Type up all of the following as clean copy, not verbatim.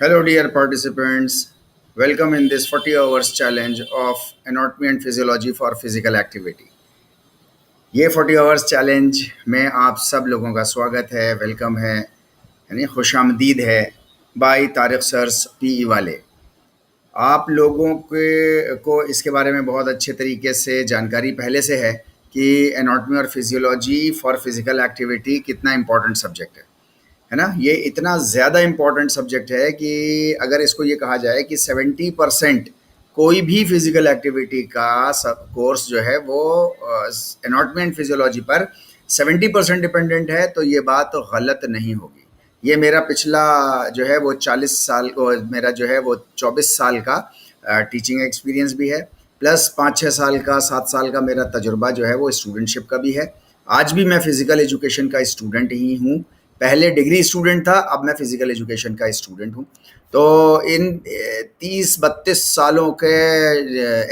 Hello, dear participants. Welcome in this 40 hours challenge of anatomy and physiology for physical activity. ये 40 hours challenge में आप सब लोगों का स्वागत है, वेलकम है, यानी खुशामदीद है बाय तारिक सर्स पीई वाले। आप लोगों के को इसके बारे में बहुत अच्छे तरीके से जानकारी पहले से है कि एनाटॉमी और फिजियोलॉजी फॉर फिजिकल एक्टिविटी कितना इम्पोर्टेंट सब्जेक्ट है ना। ये इतना ज़्यादा इम्पोर्टेंट सब्जेक्ट है कि अगर इसको ये कहा जाए कि 70% कोई भी फिजिकल एक्टिविटी का सब कोर्स जो है वो एनाटॉमी एंड फिजियोलॉजी पर 70% डिपेंडेंट है, तो ये बात गलत नहीं होगी। ये मेरा पिछला जो है वो 40 साल को मेरा जो है वो 24 साल का टीचिंग एक्सपीरियंस भी है, प्लस 5-6 साल का 7 साल का मेरा तजुर्बा जो है वो स्टूडेंटशिप का भी है। आज भी मैं फ़िज़िकल एजुकेशन का स्टूडेंट ही हूँ। पहले डिग्री स्टूडेंट था, अब मैं फ़िज़िकल एजुकेशन का स्टूडेंट हूँ। तो इन 30-32 सालों के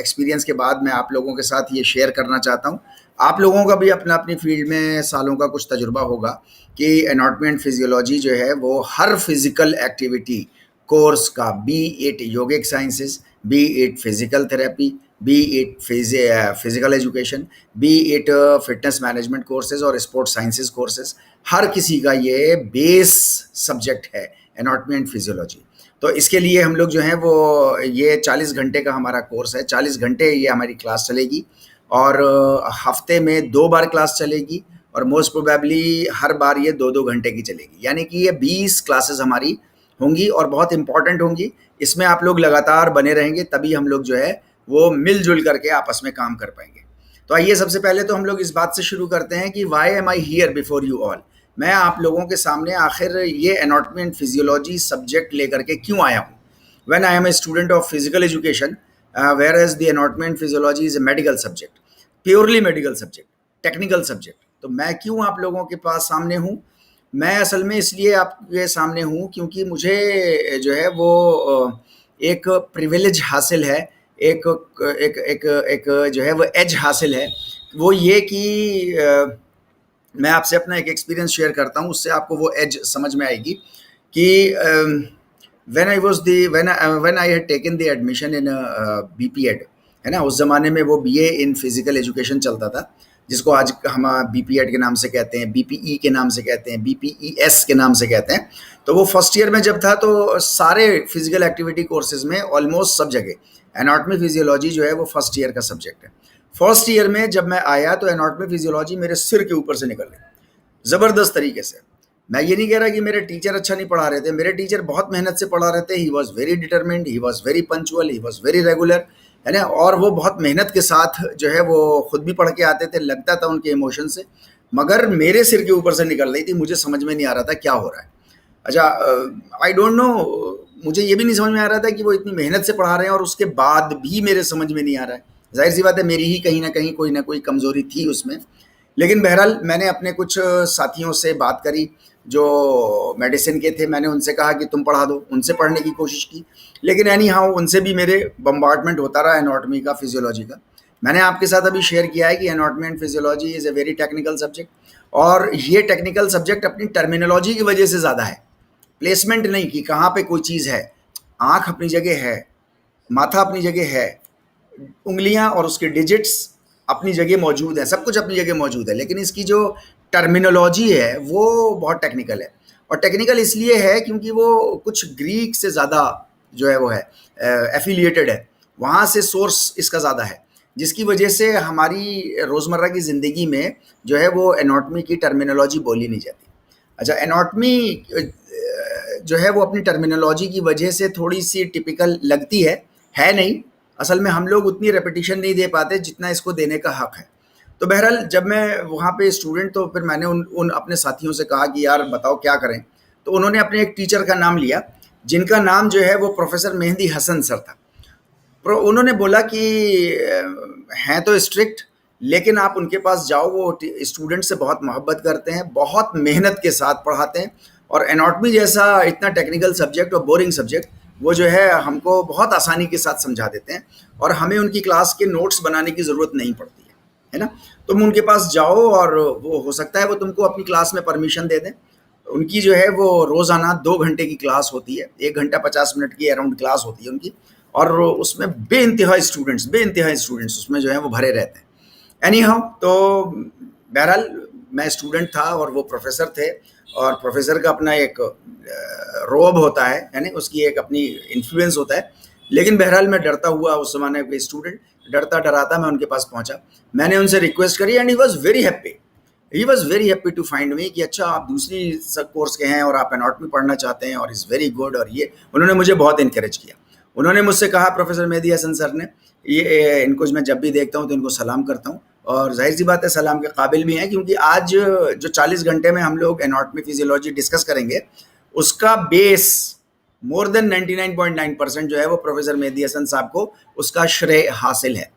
एक्सपीरियंस के बाद मैं आप लोगों के साथ ये शेयर करना चाहता हूँ। आप लोगों का भी अपना अपनी फील्ड में सालों का कुछ तजुर्बा होगा कि एनाटॉमी एंड फिजियोलॉजी जो है वो हर फिजिकल एक्टिविटी कोर्स का, B it yogic sciences, B it physical therapy, B it physical education, B it fitness management courses और स्पोर्ट्स साइंसेज कोर्सेज, हर किसी का ये बेस सब्जेक्ट है एनाटॉमी एंड फिजियोलॉजी। तो इसके लिए हम लोग जो हैं वो ये 40 घंटे का हमारा कोर्स है। 40 घंटे ये हमारी क्लास चलेगी और हफ्ते में 2 बार क्लास चलेगी और मोस्ट प्रोबेबली हर बार ये 2-2 घंटे की चलेगी, यानी कि ये 20 क्लासेस हमारी होंगी और बहुत इंपॉर्टेंट होंगी। इसमें आप लोग लगातार बने रहेंगे, तभी हम लोग जो है वो मिलजुल करके आपस में काम कर पाएंगे। तो आइए सबसे पहले तो हम लोग इस बात से शुरू करते हैं कि why am I here before you all. मैं आप लोगों के सामने आखिर ये एनाटॉमी एंड फिजियोलॉजी सब्जेक्ट लेकर के क्यों आया हूँ। When I am a student of physical education, where as the anatomy and physiology is a medical subject, purely medical subject, technical subject. तो मैं क्यों आप लोगों के पास सामने हूँ? मैं असल में इसलिए आपके सामने हूँ क्योंकि मुझे जो है वो एक प्रिविलेज हासिल है, एक एक एक एक जो है वो एज हासिल है। वो ये कि मैं आपसे अपना एक एक्सपीरियंस शेयर करता हूँ, उससे आपको वो एज समझ में आएगी कि when I had taken the admission in BPEd, है ना, उस ज़माने में वो बीए इन फिजिकल एजुकेशन चलता था, जिसको आज हम बीपीएड के नाम से कहते हैं, बीपीई के नाम से कहते हैं, बीपीईएस के नाम से कहते हैं। तो वो फर्स्ट ईयर में जब था तो सारे फिजिकल एक्टिविटी कोर्सेज में ऑलमोस्ट सब जगह एनाटॉमी फिजियोलॉजी जो है वो फर्स्ट ईयर का सब्जेक्ट है। फर्स्ट ईयर में जब मैं आया तो एनाटॉमी फिजियोलॉजी मेरे सिर के ऊपर से निकल गई ज़बरदस्त तरीके से। मैं ये नहीं कह रहा कि मेरे टीचर अच्छा नहीं पढ़ा रहे थे, मेरे टीचर बहुत मेहनत से पढ़ा रहे थे। ही was very determined, he was very punctual, he was very regular, है ना, और वो बहुत मेहनत के साथ जो है वो खुद भी पढ़ के आते थे, लगता था उनके इमोशन से। मगर मेरे सिर के ऊपर से निकल रही थी, मुझे समझ में नहीं आ रहा था क्या हो रहा है। अच्छा, आई डोंट नो, मुझे ये भी नहीं समझ में आ रहा था कि वो इतनी मेहनत से पढ़ा रहे हैं और उसके बाद भी मेरे समझ में नहीं आ रहा है। जाहिर सी बात है, मेरी ही कहीं ना कोई कमज़ोरी थी उसमें। लेकिन बहरहाल मैंने अपने कुछ साथियों से बात करी जो मेडिसिन के थे, मैंने उनसे कहा कि तुम पढ़ा दो, उनसे पढ़ने की कोशिश की। लेकिन एनी हाउ उनसे भी मेरे बम्बार्डमेंट होता रहा एनाटॉमी का, फिजियोलॉजी का। मैंने आपके साथ अभी शेयर किया है कि anatomy and physiology is a very technical subject, और ये टेक्निकल सब्जेक्ट अपनी टर्मिनोलॉजी की वजह से ज़्यादा है, प्लेसमेंट नहीं कि कहाँ पे कोई चीज़ है। आँख अपनी जगह है, माथा अपनी जगह है, उंगलियां और उसके डिजिट्स अपनी जगह मौजूद है, सब कुछ अपनी जगह मौजूद है, लेकिन इसकी जो टर्मिनोलॉजी है वो बहुत टेक्निकल है। और टेक्निकल इसलिए है क्योंकि वो कुछ ग्रीक से ज़्यादा जो है वो है एफिलिएटेड है, वहाँ से सोर्स इसका ज़्यादा है, जिसकी वजह से हमारी रोज़मर्रा की ज़िंदगी में जो है वो एनाटॉमी की टर्मिनोलॉजी बोली नहीं जाती। अच्छा, एनाटॉमी जो है वो अपनी टर्मिनोलॉजी की वजह से थोड़ी सी टिपिकल लगती है नहीं। असल में हम लोग उतनी रेपिटेशन नहीं दे पाते जितना इसको देने का हक है। तो बहरहाल जब मैं वहाँ पे स्टूडेंट, तो फिर मैंने उन उन अपने साथियों से कहा कि यार बताओ क्या करें। तो उन्होंने अपने एक टीचर का नाम लिया, जिनका नाम जो है वो प्रोफेसर मेहंदी हसन सर था। उन्होंने बोला कि हैं तो स्ट्रिक्ट, लेकिन आप उनके पास जाओ, वो स्टूडेंट से बहुत मोहब्बत करते हैं, बहुत मेहनत के साथ पढ़ाते हैं, और एनाटॉमी जैसा इतना टेक्निकल सब्जेक्ट और बोरिंग सब्जेक्ट वो जो है हमको बहुत आसानी के साथ समझा देते हैं, और हमें उनकी क्लास के नोट्स बनाने की ज़रूरत नहीं पड़ती है ना। तुम उनके पास जाओ और वो हो सकता है वो तुमको अपनी क्लास में परमिशन दे दें, उनकी जो है वो रोज़ाना 2 घंटे की क्लास होती है, 1 घंटा 50 मिनट की अराउंड क्लास होती है उनकी, और उसमें बेइंतहा स्टूडेंट्स उसमें जो है वो भरे रहते हैं। एनी हाउ, तो बहरहाल मैं स्टूडेंट था और वो प्रोफेसर थे, और प्रोफेसर का अपना एक रोब होता है, यानी उसकी एक अपनी इन्फ्लुएंस होता है। लेकिन बहरहाल मैं डरता हुआ उस ज़माने का स्टूडेंट, डरता डराता मैं उनके पास पहुंचा। मैंने उनसे रिक्वेस्ट करी and he was very happy to find me कि अच्छा आप दूसरी सब कोर्स के हैं और आप एनाटॉमी पढ़ना चाहते हैं और इज़ वेरी गुड, और ये उन्होंने मुझे बहुत इनकरेज किया। उन्होंने मुझसे कहा, प्रोफेसर मेहदी हसन सर ने, ये इनको मैं जब भी देखता हूँ तो इनको सलाम करता हूँ, और जाहिर सी बात है सलाम के काबिल भी हैं, क्योंकि आज जो 40 घंटे में हम लोग एनाटॉमी फिजियोलॉजी डिस्कस करेंगे, उसका बेस मोर देन 99.9% जो है वो प्रोफेसर मेहदी हसन साहब को उसका श्रेय हासिल है।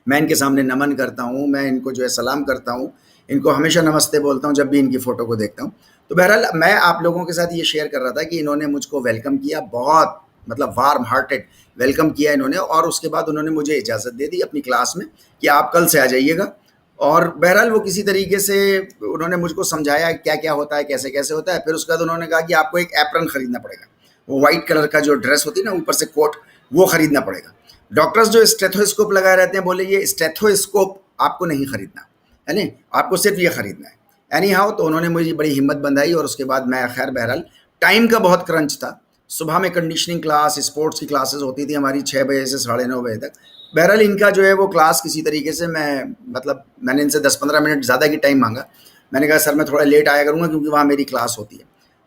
मैं इनके सामने नमन करता हूँ, मैं इनको जो है सलाम करता हूँ, इनको हमेशा नमस्ते बोलता हूँ जब भी इनकी फ़ोटो को देखता हूँ। तो बहरहाल मैं आप लोगों के साथ ये शेयर कर रहा था कि इन्होंने मुझको वेलकम किया, बहुत मतलब वार्म हार्टेड वेलकम किया इन्होंने, और उसके बाद उन्होंने मुझे इजाज़त दे दी अपनी क्लास में कि आप कल से आ जाइएगा। और बहरहाल वो किसी तरीके से उन्होंने मुझको समझाया क्या क्या होता है, कैसे कैसे होता है। फिर उसके बाद उन्होंने कहा कि आपको एक एप्रन खरीदना पड़ेगा, वो वाइट कलर का जो ड्रेस होती है ना ऊपर से कोट, वो खरीदना पड़ेगा। डॉक्टर्स जो स्टेथोस्कोप लगाए रहते हैं, बोले ये स्टेथोस्कोप आपको नहीं खरीदना है, नहीं, आपको सिर्फ ये खरीदना है। एनी हाउ, तो उन्होंने मुझे बड़ी हिम्मत बंधाई, और उसके बाद मैं खैर बहरहाल टाइम का बहुत क्रंच था। सुबह में कंडीशनिंग क्लास, स्पोर्ट्स की क्लासेस होती थी हमारी 6 बजे से 9:30 बजे तक। बहरहाल इनका जो है वो क्लास किसी तरीके से मैंने इनसे 10-15 मिनट ज़्यादा की टाइम मांगा। मैंने कहा सर मैं थोड़ा लेट आया करूँगा क्योंकि वहाँ मेरी क्लास होती है।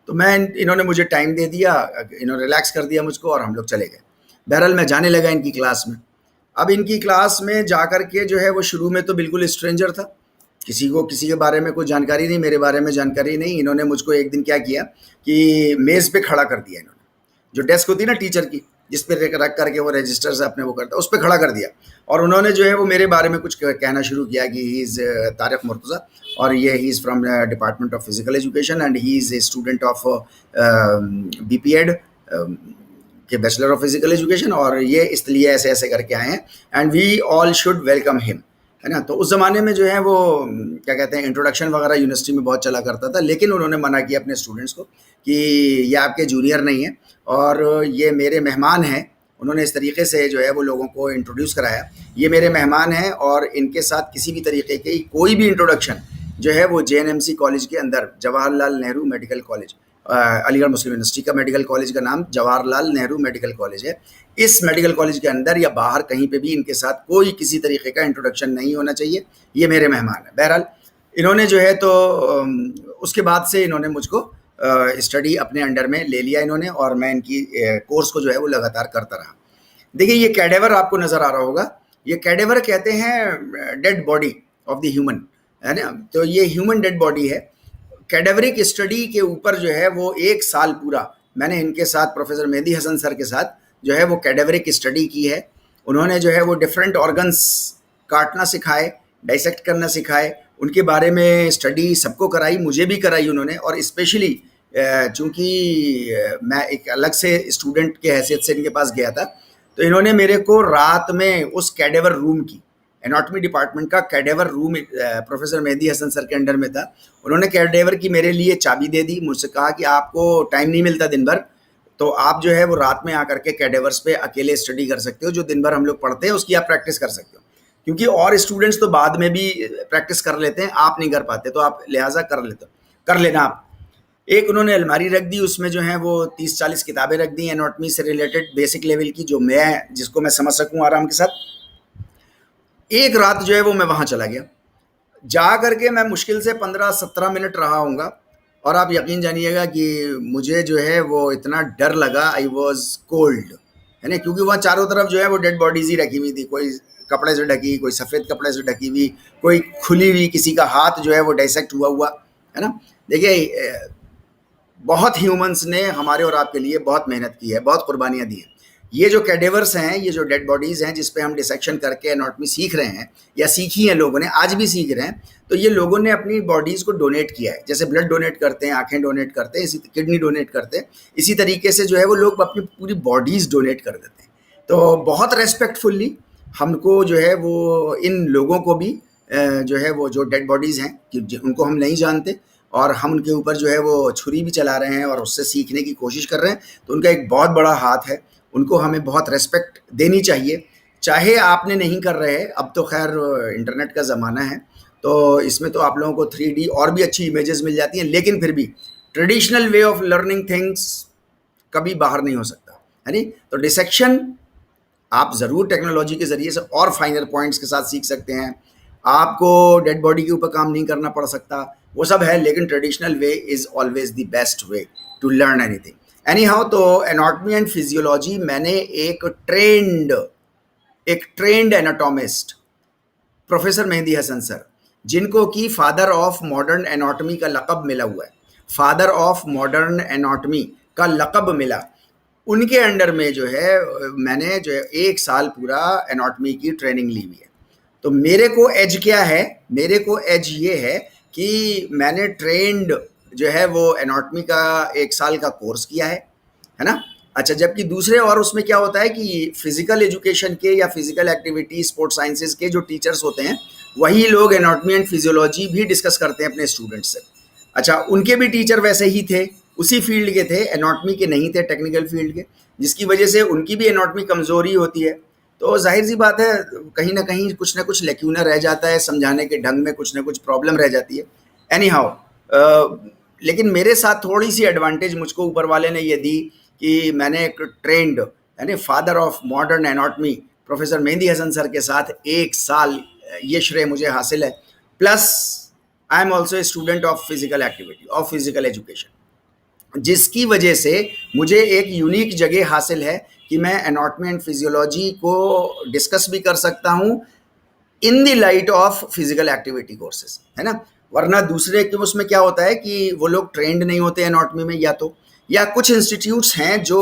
तो इन्होंने मुझे टाइम दे दिया, इन्होंने रिलैक्स कर दिया मुझको, और हम लोग चले गए। बहरहाल मैं जाने लगा इनकी क्लास में। अब इनकी क्लास में जा कर के जो है वो शुरू में तो बिल्कुल स्ट्रेंजर था, किसी को किसी के बारे में कोई जानकारी नहीं, मेरे बारे में जानकारी नहीं। इन्होंने मुझको एक दिन क्या किया कि मेज़ पे खड़ा कर दिया इन्होंने, जो डेस्क होती है ना टीचर की, जिस पे रख करके वो रजिस्टर से अपने वो करता है, उस पे खड़ा कर दिया, और उन्होंने जो है वो मेरे बारे में कुछ कहना शुरू किया कि ही इज़ तारिक मुर्तज़ा, और ये he is from department of physical education and he is a student of BPEd के बैचलर ऑफ फिजिकल एजुकेशन, और ये इसलिए ऐसे ऐसे करके आए हैं and we all should welcome him, है ना। तो उस ज़माने में जो है वो क्या कहते हैं, इंट्रोडक्शन वगैरह यूनिवर्सिटी में बहुत चला करता था, लेकिन उन्होंने मना किया अपने स्टूडेंट्स को कि ये आपके जूनियर नहीं है और ये मेरे मेहमान हैं। उन्होंने इस तरीके से जो है वो लोगों को इंट्रोड्यूस कराया, ये मेरे मेहमान हैं और इनके साथ किसी भी तरीके की कोई भी इंट्रोडक्शन जो है वो JNMC कॉलेज के अंदर, जवाहरलाल नेहरू मेडिकल कॉलेज, अलीगढ़ मुस्लिम यूनिवर्सिटी का मेडिकल कॉलेज का नाम जवाहरलाल नेहरू मेडिकल कॉलेज है। इस मेडिकल कॉलेज के अंदर या बाहर कहीं पे भी इनके साथ कोई किसी तरीके का इंट्रोडक्शन नहीं होना चाहिए, ये मेरे मेहमान हैं। बहरहाल इन्होंने जो है तो उसके बाद से इन्होंने मुझको स्टडी अपने अंडर में ले लिया इन्होंने, और मैं इनकी कोर्स को जो है वो लगातार करता रहा। देखिए ये कैडेवर आपको नज़र आ रहा होगा, ये कैडेवर कहते हैं dead body of the human, है ना। तो ये ह्यूमन डेड बॉडी है। कैडेवरिक स्टडी के ऊपर जो है वो 1 साल पूरा मैंने इनके साथ, प्रोफेसर मेहदी हसन सर के साथ जो है वो कैडेवरिक स्टडी की है। उन्होंने जो है वो डिफरेंट ऑर्गन्स काटना सिखाए, डाइसेक्ट करना सिखाए, उनके बारे में स्टडी सबको कराई, मुझे भी कराई उन्होंने। और स्पेशली चूँकि मैं एक अलग से स्टूडेंट के हैसियत से इनके पास गया था, तो इन्होंने मेरे को रात में उस कैडेवर रूम की, एनाटॉमी डिपार्टमेंट का cadaver room professor Mehdi Hasan sir के अंडर में था, उन्होंने कैडेवर की मेरे लिए चाबी दे दी। मुझसे कहा कि आपको टाइम नहीं मिलता दिन भर, तो आप जो है वो रात में आकर के कैडेवर्स पे अकेले स्टडी कर सकते हो, जो दिन भर हम लोग पढ़ते हैं उसकी आप प्रैक्टिस कर सकते हो, क्योंकि और स्टूडेंट्स तो बाद में भी प्रैक्टिस कर लेते हैं, आप नहीं कर पाते, तो आप लिहाजा कर लेना आप। एक उन्होंने अलमारी रख दी, उसमें जो है वो 30-40 किताबें रख दी एनाटॉमी से रिलेटेड बेसिक लेवल की, जिसको मैं समझ सकूं आराम के साथ। एक रात जो है वो मैं वहाँ चला गया, जा करके मैं मुश्किल से 15-17 मिनट रहा हूँगा, और आप यकीन जानिएगा कि मुझे जो है वो इतना डर लगा, आई वॉज कोल्ड, है ना, क्योंकि वहाँ चारों तरफ जो है वो डेड बॉडीज ही रखी हुई थी, कोई कपड़े से ढकी, कोई सफ़ेद कपड़े से ढकी हुई, कोई खुली हुई, किसी का हाथ जो है वो डाइसेक्ट हुआ हुआ, है ना। देखिए बहुत ह्यूमंस ने हमारे और आपके लिए बहुत मेहनत की है, बहुत कुर्बानियाँ दी हैं। ये जो कैडेवर्स हैं, ये जो डेड बॉडीज़ हैं जिस पे हम डिसेक्शन करके एनाटॉमी सीख रहे हैं या सीखी हैं लोगों ने, आज भी सीख रहे हैं, तो ये लोगों ने अपनी बॉडीज़ को डोनेट किया है। जैसे ब्लड डोनेट करते हैं, आँखें डोनेट करते हैं, इसी किडनी डोनेट करते हैं, इसी तरीके से जो है वो लोग अपनी पूरी बॉडीज़ डोनेट कर देते हैं। तो बहुत रेस्पेक्टफुल्ली हमको जो है वो इन लोगों को भी जो है वो जो डेड बॉडीज़ हैं कि उनको हम नहीं जानते, और हम उनके ऊपर जो है वो छुरी भी चला रहे हैं और उससे सीखने की कोशिश कर रहे हैं, तो उनका एक बहुत बड़ा हाथ है। उनको हमें बहुत रिस्पेक्ट देनी चाहिए, चाहे आपने नहीं कर रहे हैं। अब तो खैर इंटरनेट का ज़माना है, तो इसमें तो आप लोगों को 3D और भी अच्छी इमेजेस मिल जाती हैं, लेकिन फिर भी traditional way of learning things कभी बाहर नहीं हो सकता, है नहीं? तो डिसेक्शन आप ज़रूर टेक्नोलॉजी के ज़रिए से और फाइनर पॉइंट्स के साथ सीख सकते हैं। आपको डेड बॉडी के ऊपर काम नहीं करना पड़ सकता, वो सब है, लेकिन traditional way is always the best way to learn anything. Anyhow, तो एनाटॉमी एंड फिजियोलॉजी मैंने एक trained anatomist professor Mehdi Hasan sir, जिनको कि फादर ऑफ मॉडर्न एनाटॉमी का लक़ब मिला हुआ है, फादर ऑफ मॉडर्न एनाटॉमी का लक़ब मिला, उनके अंडर में जो है मैंने जो है 1 साल पूरा एनाटॉमी की ट्रेनिंग ली हुई है। तो मेरे को एज क्या है? मेरे को एज ये है कि मैंने ट्रेंड जो है वो एनाटॉमी का 1 साल का कोर्स किया है ना? अच्छा, जबकि दूसरे और उसमें क्या होता है कि फिजिकल एजुकेशन के या फिजिकल एक्टिविटी, स्पोर्ट्स साइंसेज के जो टीचर्स होते हैं, वही लोग एनाटॉमी एंड फिजियोलॉजी भी डिस्कस करते हैं अपने स्टूडेंट्स से। अच्छा, उनके भी टीचर वैसे ही थे, उसी फील्ड के थे, एनाटॉमी के नहीं थे, टेक्निकल फील्ड के, जिसकी वजह से उनकी भी एनाटॉमी कमज़ोरी होती है। तो जाहिर सी बात है, कहीं ना कहीं कुछ ना कुछ लेक्यूना रह जाता है, समझाने के ढंग में कुछ ना कुछ प्रॉब्लम रह जाती है। एनी हाउ, लेकिन मेरे साथ थोड़ी सी एडवांटेज मुझको ऊपर वाले ने ये दी कि मैंने एक ट्रेंड, यानी father of modern anatomy professor Mehdi Hasan sir के साथ 1 साल, ये श्रेय मुझे हासिल है। Plus I am also a student of physical activity, of physical education, जिसकी वजह से मुझे एक यूनिक जगह हासिल है कि मैं एनाटॉमी एंड फिजियोलॉजी को डिस्कस भी कर सकता हूँ in the light of physical activity courses, है ना? वरना दूसरे के उसमें क्या होता है कि वो लोग ट्रेंड नहीं होते एनाटॉमी में, या कुछ इंस्टीट्यूट्स हैं जो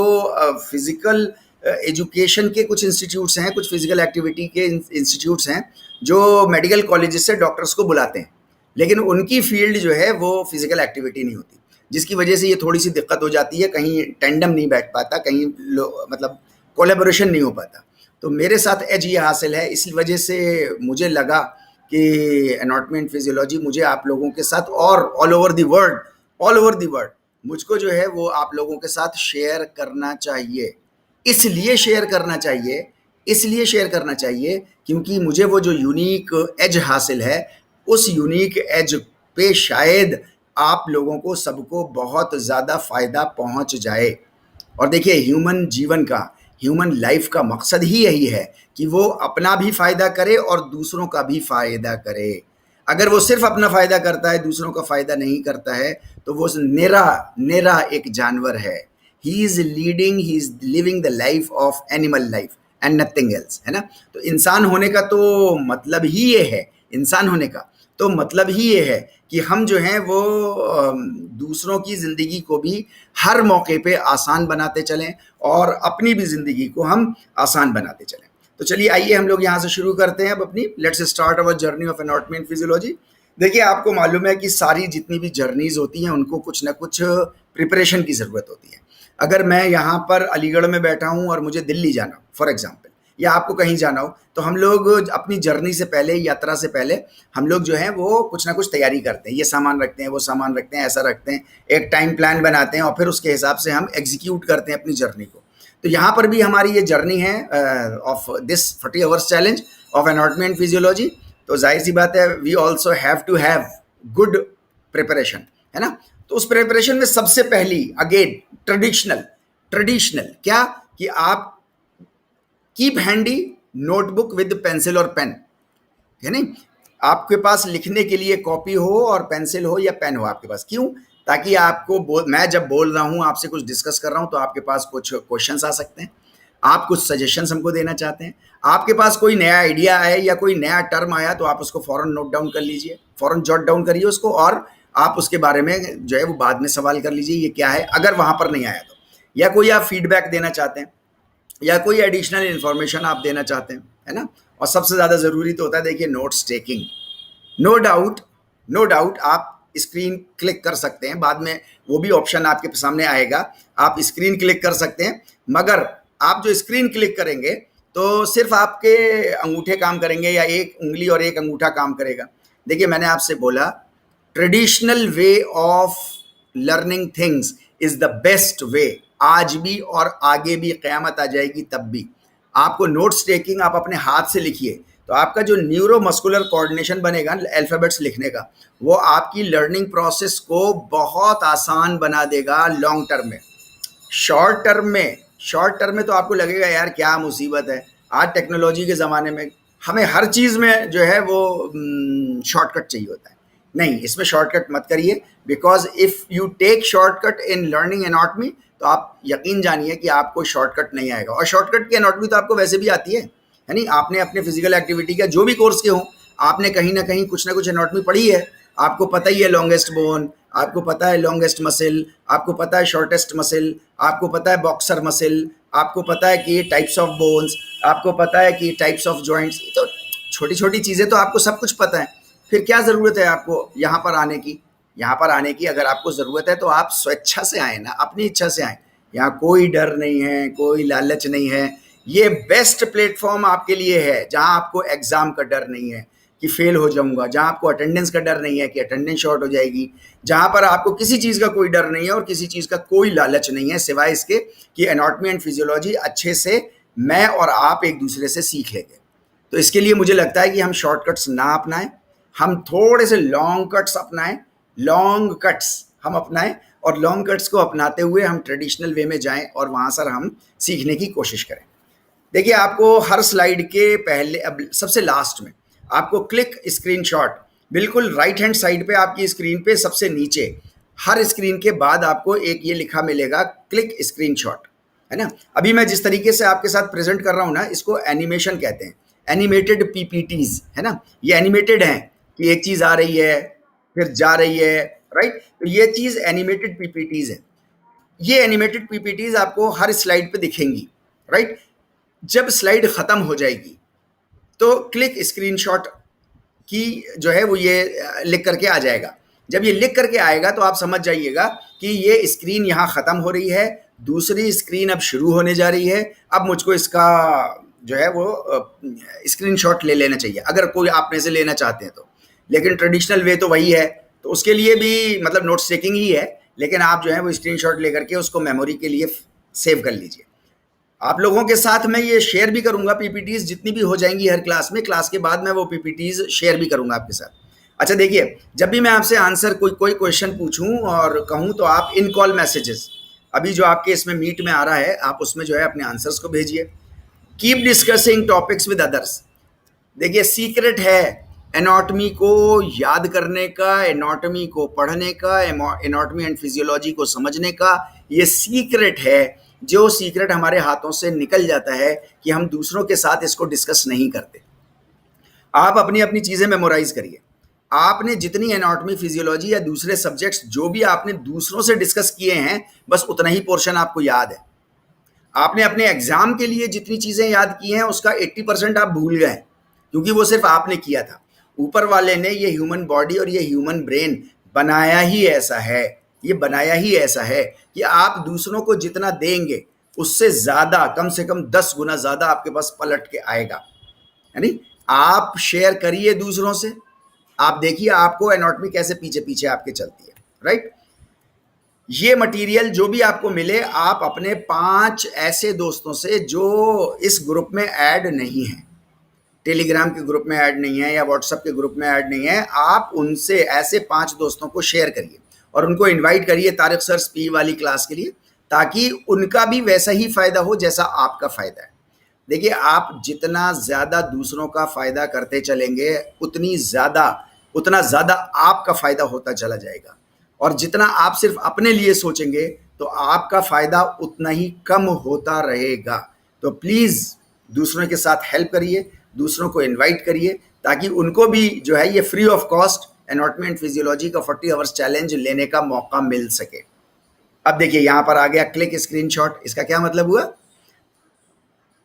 फिजिकल एजुकेशन के कुछ इंस्टीट्यूट्स हैं, कुछ फिजिकल एक्टिविटी के इंस्टीट्यूट्स हैं जो मेडिकल कॉलेजेस से डॉक्टर्स को बुलाते हैं, लेकिन उनकी फील्ड जो है वो फिजिकल एक्टिविटी नहीं होती, जिसकी वजह से ये थोड़ी सी दिक्कत हो जाती है, कहीं टेंडम नहीं बैठ पाता, कहीं मतलब कोलेबोरेशन नहीं हो पाता। तो मेरे साथ एज ये हासिल है, इस वजह से मुझे लगा कि एनाटॉमी एंड फिजियोलॉजी मुझे आप लोगों के साथ और ऑल ओवर द वर्ल्ड मुझको जो है वो आप लोगों के साथ शेयर करना चाहिए। इसलिए शेयर करना चाहिए क्योंकि मुझे वो जो यूनिक एज हासिल है, उस यूनिक एज पे शायद आप लोगों को सबको बहुत ज़्यादा फ़ायदा पहुंच जाए। और देखिए, ह्यूमन लाइफ का मकसद ही यही है कि वो अपना भी फ़ायदा करे और दूसरों का भी फ़ायदा करे। अगर वो सिर्फ अपना फ़ायदा करता है, दूसरों का फ़ायदा नहीं करता है, तो वो निरा एक जानवर है। He is living the life of animal life and nothing else, है ना? तो इंसान होने का तो मतलब ही ये है, कि हम जो हैं वो दूसरों की ज़िंदगी को भी हर मौके पे आसान बनाते चलें और अपनी भी ज़िंदगी को हम आसान बनाते चलें। तो चलिए, आइए हम लोग यहाँ से शुरू करते हैं अब अपनी let's start our journey of anatomy and physiology. देखिए, आपको मालूम है कि सारी जितनी भी जर्नीज़ होती हैं उनको कुछ ना कुछ प्रिपरेशन की ज़रूरत होती है। अगर मैं यहाँ पर अलीगढ़ में बैठा हूँ और मुझे दिल्ली जाना हो फॉर एग्जाम्पल, या आपको कहीं जाना हो, तो हम लोग अपनी जर्नी से पहले, यात्रा से पहले हम लोग जो है वो कुछ ना कुछ तैयारी करते हैं, ये सामान रखते हैं, वो सामान रखते हैं, ऐसा रखते हैं, एक टाइम प्लान बनाते हैं और फिर उसके हिसाब से हम एग्जीक्यूट करते हैं अपनी जर्नी को। तो यहाँ पर भी हमारी ये जर्नी है of this 40 hours challenge of anatomy and physiology. तो जाहिर सी बात है, we also have to have good preparation, है ना? तो उस प्रिपरेशन में सबसे पहली अगेन ट्रेडिशनल क्या कि आप keep handy notebook with pencil और पेन, है नहीं? आपके पास लिखने के लिए कॉपी हो और पेंसिल हो या पेन हो आपके पास। क्यों? ताकि आपको मैं जब बोल रहा हूँ, आपसे कुछ डिस्कस कर रहा हूँ, तो आपके पास कुछ क्वेश्चंस आ सकते हैं, आप कुछ सजेशंस हमको देना चाहते हैं, आपके पास कोई नया आइडिया आया या कोई नया टर्म आया, तो आप उसको फ़ौरन नोट डाउन कर लीजिए, फ़ौरन जॉट डाउन करिए उसको, और आप उसके बारे में जो है वो बाद में सवाल कर लीजिए, ये क्या है, अगर वहाँ पर नहीं आया तो। या कोई आप फीडबैक देना चाहते हैं या कोई एडिशनल इन्फॉर्मेशन आप देना चाहते हैं, है ना? और सबसे ज़्यादा ज़रूरी तो होता है, देखिए, नोट्स टेकिंग। नो डाउट आप स्क्रीन क्लिक कर सकते हैं, बाद में वो भी ऑप्शन आपके सामने आएगा, आप स्क्रीन क्लिक कर सकते हैं, मगर आप जो स्क्रीन क्लिक करेंगे तो सिर्फ आपके अंगूठे काम करेंगे या एक उंगली और एक अंगूठा काम करेगा। देखिए, मैंने आपसे बोला traditional way of learning things is the best वे। आज भी और आगे भी, क़यामत आ जाएगी तब भी। आपको नोट्स टेकिंग आप अपने हाथ से लिखिए तो आपका जो न्यूरो मस्कुलर कोऑर्डिनेशन बनेगा अल्फ़ाबेट्स लिखने का, वो आपकी लर्निंग प्रोसेस को बहुत आसान बना देगा लॉन्ग टर्म में। शॉर्ट टर्म में तो आपको लगेगा यार क्या मुसीबत है, आज टेक्नोलॉजी के ज़माने में हमें हर चीज़ में जो है वो शॉर्टकट चाहिए होता है। नहीं, इसमें शॉर्टकट मत करिए, because if you take shortcut in learning anatomy तो आप यकीन जानिए कि आपको शॉर्टकट नहीं आएगा। और शॉर्टकट की एनाटॉमी तो आपको वैसे भी आती है नहीं, आपने अपने फिजिकल एक्टिविटी का जो भी कोर्स के हों, आपने कहीं ना कहीं कुछ ना कुछ एनाटॉमी पढ़ी है। आपको पता ही है लॉन्गेस्ट बोन, आपको पता है लॉन्गेस्ट मसल, आपको पता है शॉर्टेस्ट मसल, आपको पता है बॉक्सर मसल, आपको पता है कि टाइप्स ऑफ बोन्स, आपको पता है कि टाइप्स ऑफ जॉइंट्स। तो छोटी छोटी चीज़ें तो आपको सब कुछ पता है। फिर क्या ज़रूरत है आपको यहाँ पर आने की? यहाँ पर आने की अगर आपको ज़रूरत है तो आप स्वेच्छा से आएँ ना, अपनी इच्छा से आएँ। यहाँ कोई डर नहीं है, कोई लालच नहीं है। ये बेस्ट प्लेटफॉर्म आपके लिए है जहाँ आपको एग्ज़ाम का डर नहीं है कि फेल हो जाऊंगा, जहाँ आपको अटेंडेंस का डर नहीं है कि अटेंडेंस शॉर्ट हो जाएगी, जहाँ पर आपको किसी चीज़ का कोई डर नहीं है और किसी चीज़ का कोई लालच नहीं है सिवाय इसके कि एनाटॉमी एंड फिजियोलॉजी अच्छे से मैं और आप एक दूसरे से सीख लेंगे। तो इसके लिए मुझे लगता है कि हम शॉर्टकट्स ना अपनाएं, हम थोड़े से लॉन्ग कट्स अपनाएं, लॉन्ग कट्स हम अपनाएं और लॉन्ग कट्स को अपनाते हुए हम ट्रेडिशनल वे में जाएं और वहाँ सर हम सीखने की कोशिश करें। देखिए, आपको हर स्लाइड के पहले, अब सबसे लास्ट में आपको क्लिक स्क्रीनशॉट, बिल्कुल राइट हैंड साइड पे आपकी स्क्रीन पे सबसे नीचे, हर स्क्रीन के बाद आपको एक ये लिखा मिलेगा क्लिक स्क्रीनशॉट, है ना। अभी मैं जिस तरीके से आपके साथ प्रेजेंट कर रहा हूँ ना, इसको एनिमेशन कहते हैं, एनिमेटेड पीपीटीज, है ना। ये एनिमेटेड हैं कि एक चीज़ आ रही है फिर जा रही है, राइट। तो ये चीज़ एनिमेटेड पीपीटीज है। ये एनिमेटेड पीपीटीज आपको हर स्लाइड पे दिखेंगी, राइट। जब स्लाइड ख़त्म हो जाएगी तो क्लिक स्क्रीनशॉट की जो है वो ये लिख करके आ जाएगा। जब ये लिख करके आएगा तो आप समझ जाइएगा कि ये स्क्रीन यहाँ ख़त्म हो रही है, दूसरी स्क्रीन अब शुरू होने जा रही है। अब मुझको इसका जो है वो स्क्रीनशॉट ले लेना चाहिए, अगर कोई आप में से लेना चाहते हैं तो। लेकिन ट्रेडिशनल वे तो वही है, तो उसके लिए भी मतलब नोट्स टेकिंग ही है, लेकिन आप जो है वो स्क्रीनशॉट लेकर के उसको मेमोरी के लिए सेव कर लीजिए। आप लोगों के साथ मैं ये शेयर भी करूंगा, पीपीटीज जितनी भी हो जाएंगी हर क्लास में, क्लास के बाद मैं वो पीपीटीज शेयर भी करूंगा आपके साथ। अच्छा देखिए, जब भी मैं आपसे आंसर कोई क्वेश्चन पूछूं और कहूं तो आप इन कॉल मैसेजेस, अभी जो आपके इसमें मीट में आ रहा है, आप उसमें जो है अपने आंसर्स को भेजिए। Keep discussing topics with others. देखिए, सीक्रेट है एनाटॉमी को याद करने का, एनाटॉमी को पढ़ने का, एनाटॉमी एंड फिजियोलॉजी को समझने का, ये सीक्रेट है। जो सीक्रेट हमारे हाथों से निकल जाता है कि हम दूसरों के साथ इसको डिस्कस नहीं करते। आप अपनी अपनी चीज़ें मेमोराइज करिए। आपने जितनी एनाटॉमी फिजियोलॉजी या दूसरे सब्जेक्ट्स जो भी आपने दूसरों से डिस्कस किए हैं, बस उतना ही पोर्शन आपको याद है। आपने अपने एग्जाम के लिए जितनी चीज़ें याद की हैं उसका 80% आप भूल गए, क्योंकि वो सिर्फ आपने किया था। ऊपर वाले ने ये ह्यूमन बॉडी और ये ह्यूमन ब्रेन बनाया ही ऐसा है, ये बनाया ही ऐसा है कि आप दूसरों को जितना देंगे उससे ज़्यादा, कम से कम 10 गुना ज़्यादा आपके पास पलट के आएगा। यानी आप शेयर करिए दूसरों से, आप देखिए आपको एनाटॉमी कैसे पीछे पीछे आपके चलती है, राइट। ये मटेरियल जो भी आपको मिले, आप अपने 5 ऐसे दोस्तों से जो इस ग्रुप में ऐड नहीं हैं, टेलीग्राम के ग्रुप में ऐड नहीं है या व्हाट्सएप के ग्रुप में ऐड नहीं है, आप उनसे ऐसे 5 दोस्तों को शेयर करिए और उनको इनवाइट करिए तारिक सर स्पी वाली क्लास के लिए, ताकि उनका भी वैसा ही फ़ायदा हो जैसा आपका फ़ायदा है। देखिए, आप जितना ज़्यादा दूसरों का फ़ायदा करते चलेंगे उतना ज़्यादा आपका फ़ायदा होता चला जाएगा, और जितना आप सिर्फ अपने लिए सोचेंगे तो आपका फ़ायदा उतना ही कम होता रहेगा। तो प्लीज़ दूसरों के साथ हेल्प करिए, दूसरों को इनवाइट करिए, ताकि उनको भी जो है ये free of cost anatomy and physiology का 40 आवर्स चैलेंज लेने का मौका मिल सके। अब देखिए, यहाँ पर आ गया क्लिक स्क्रीनशॉट। इसका क्या मतलब हुआ?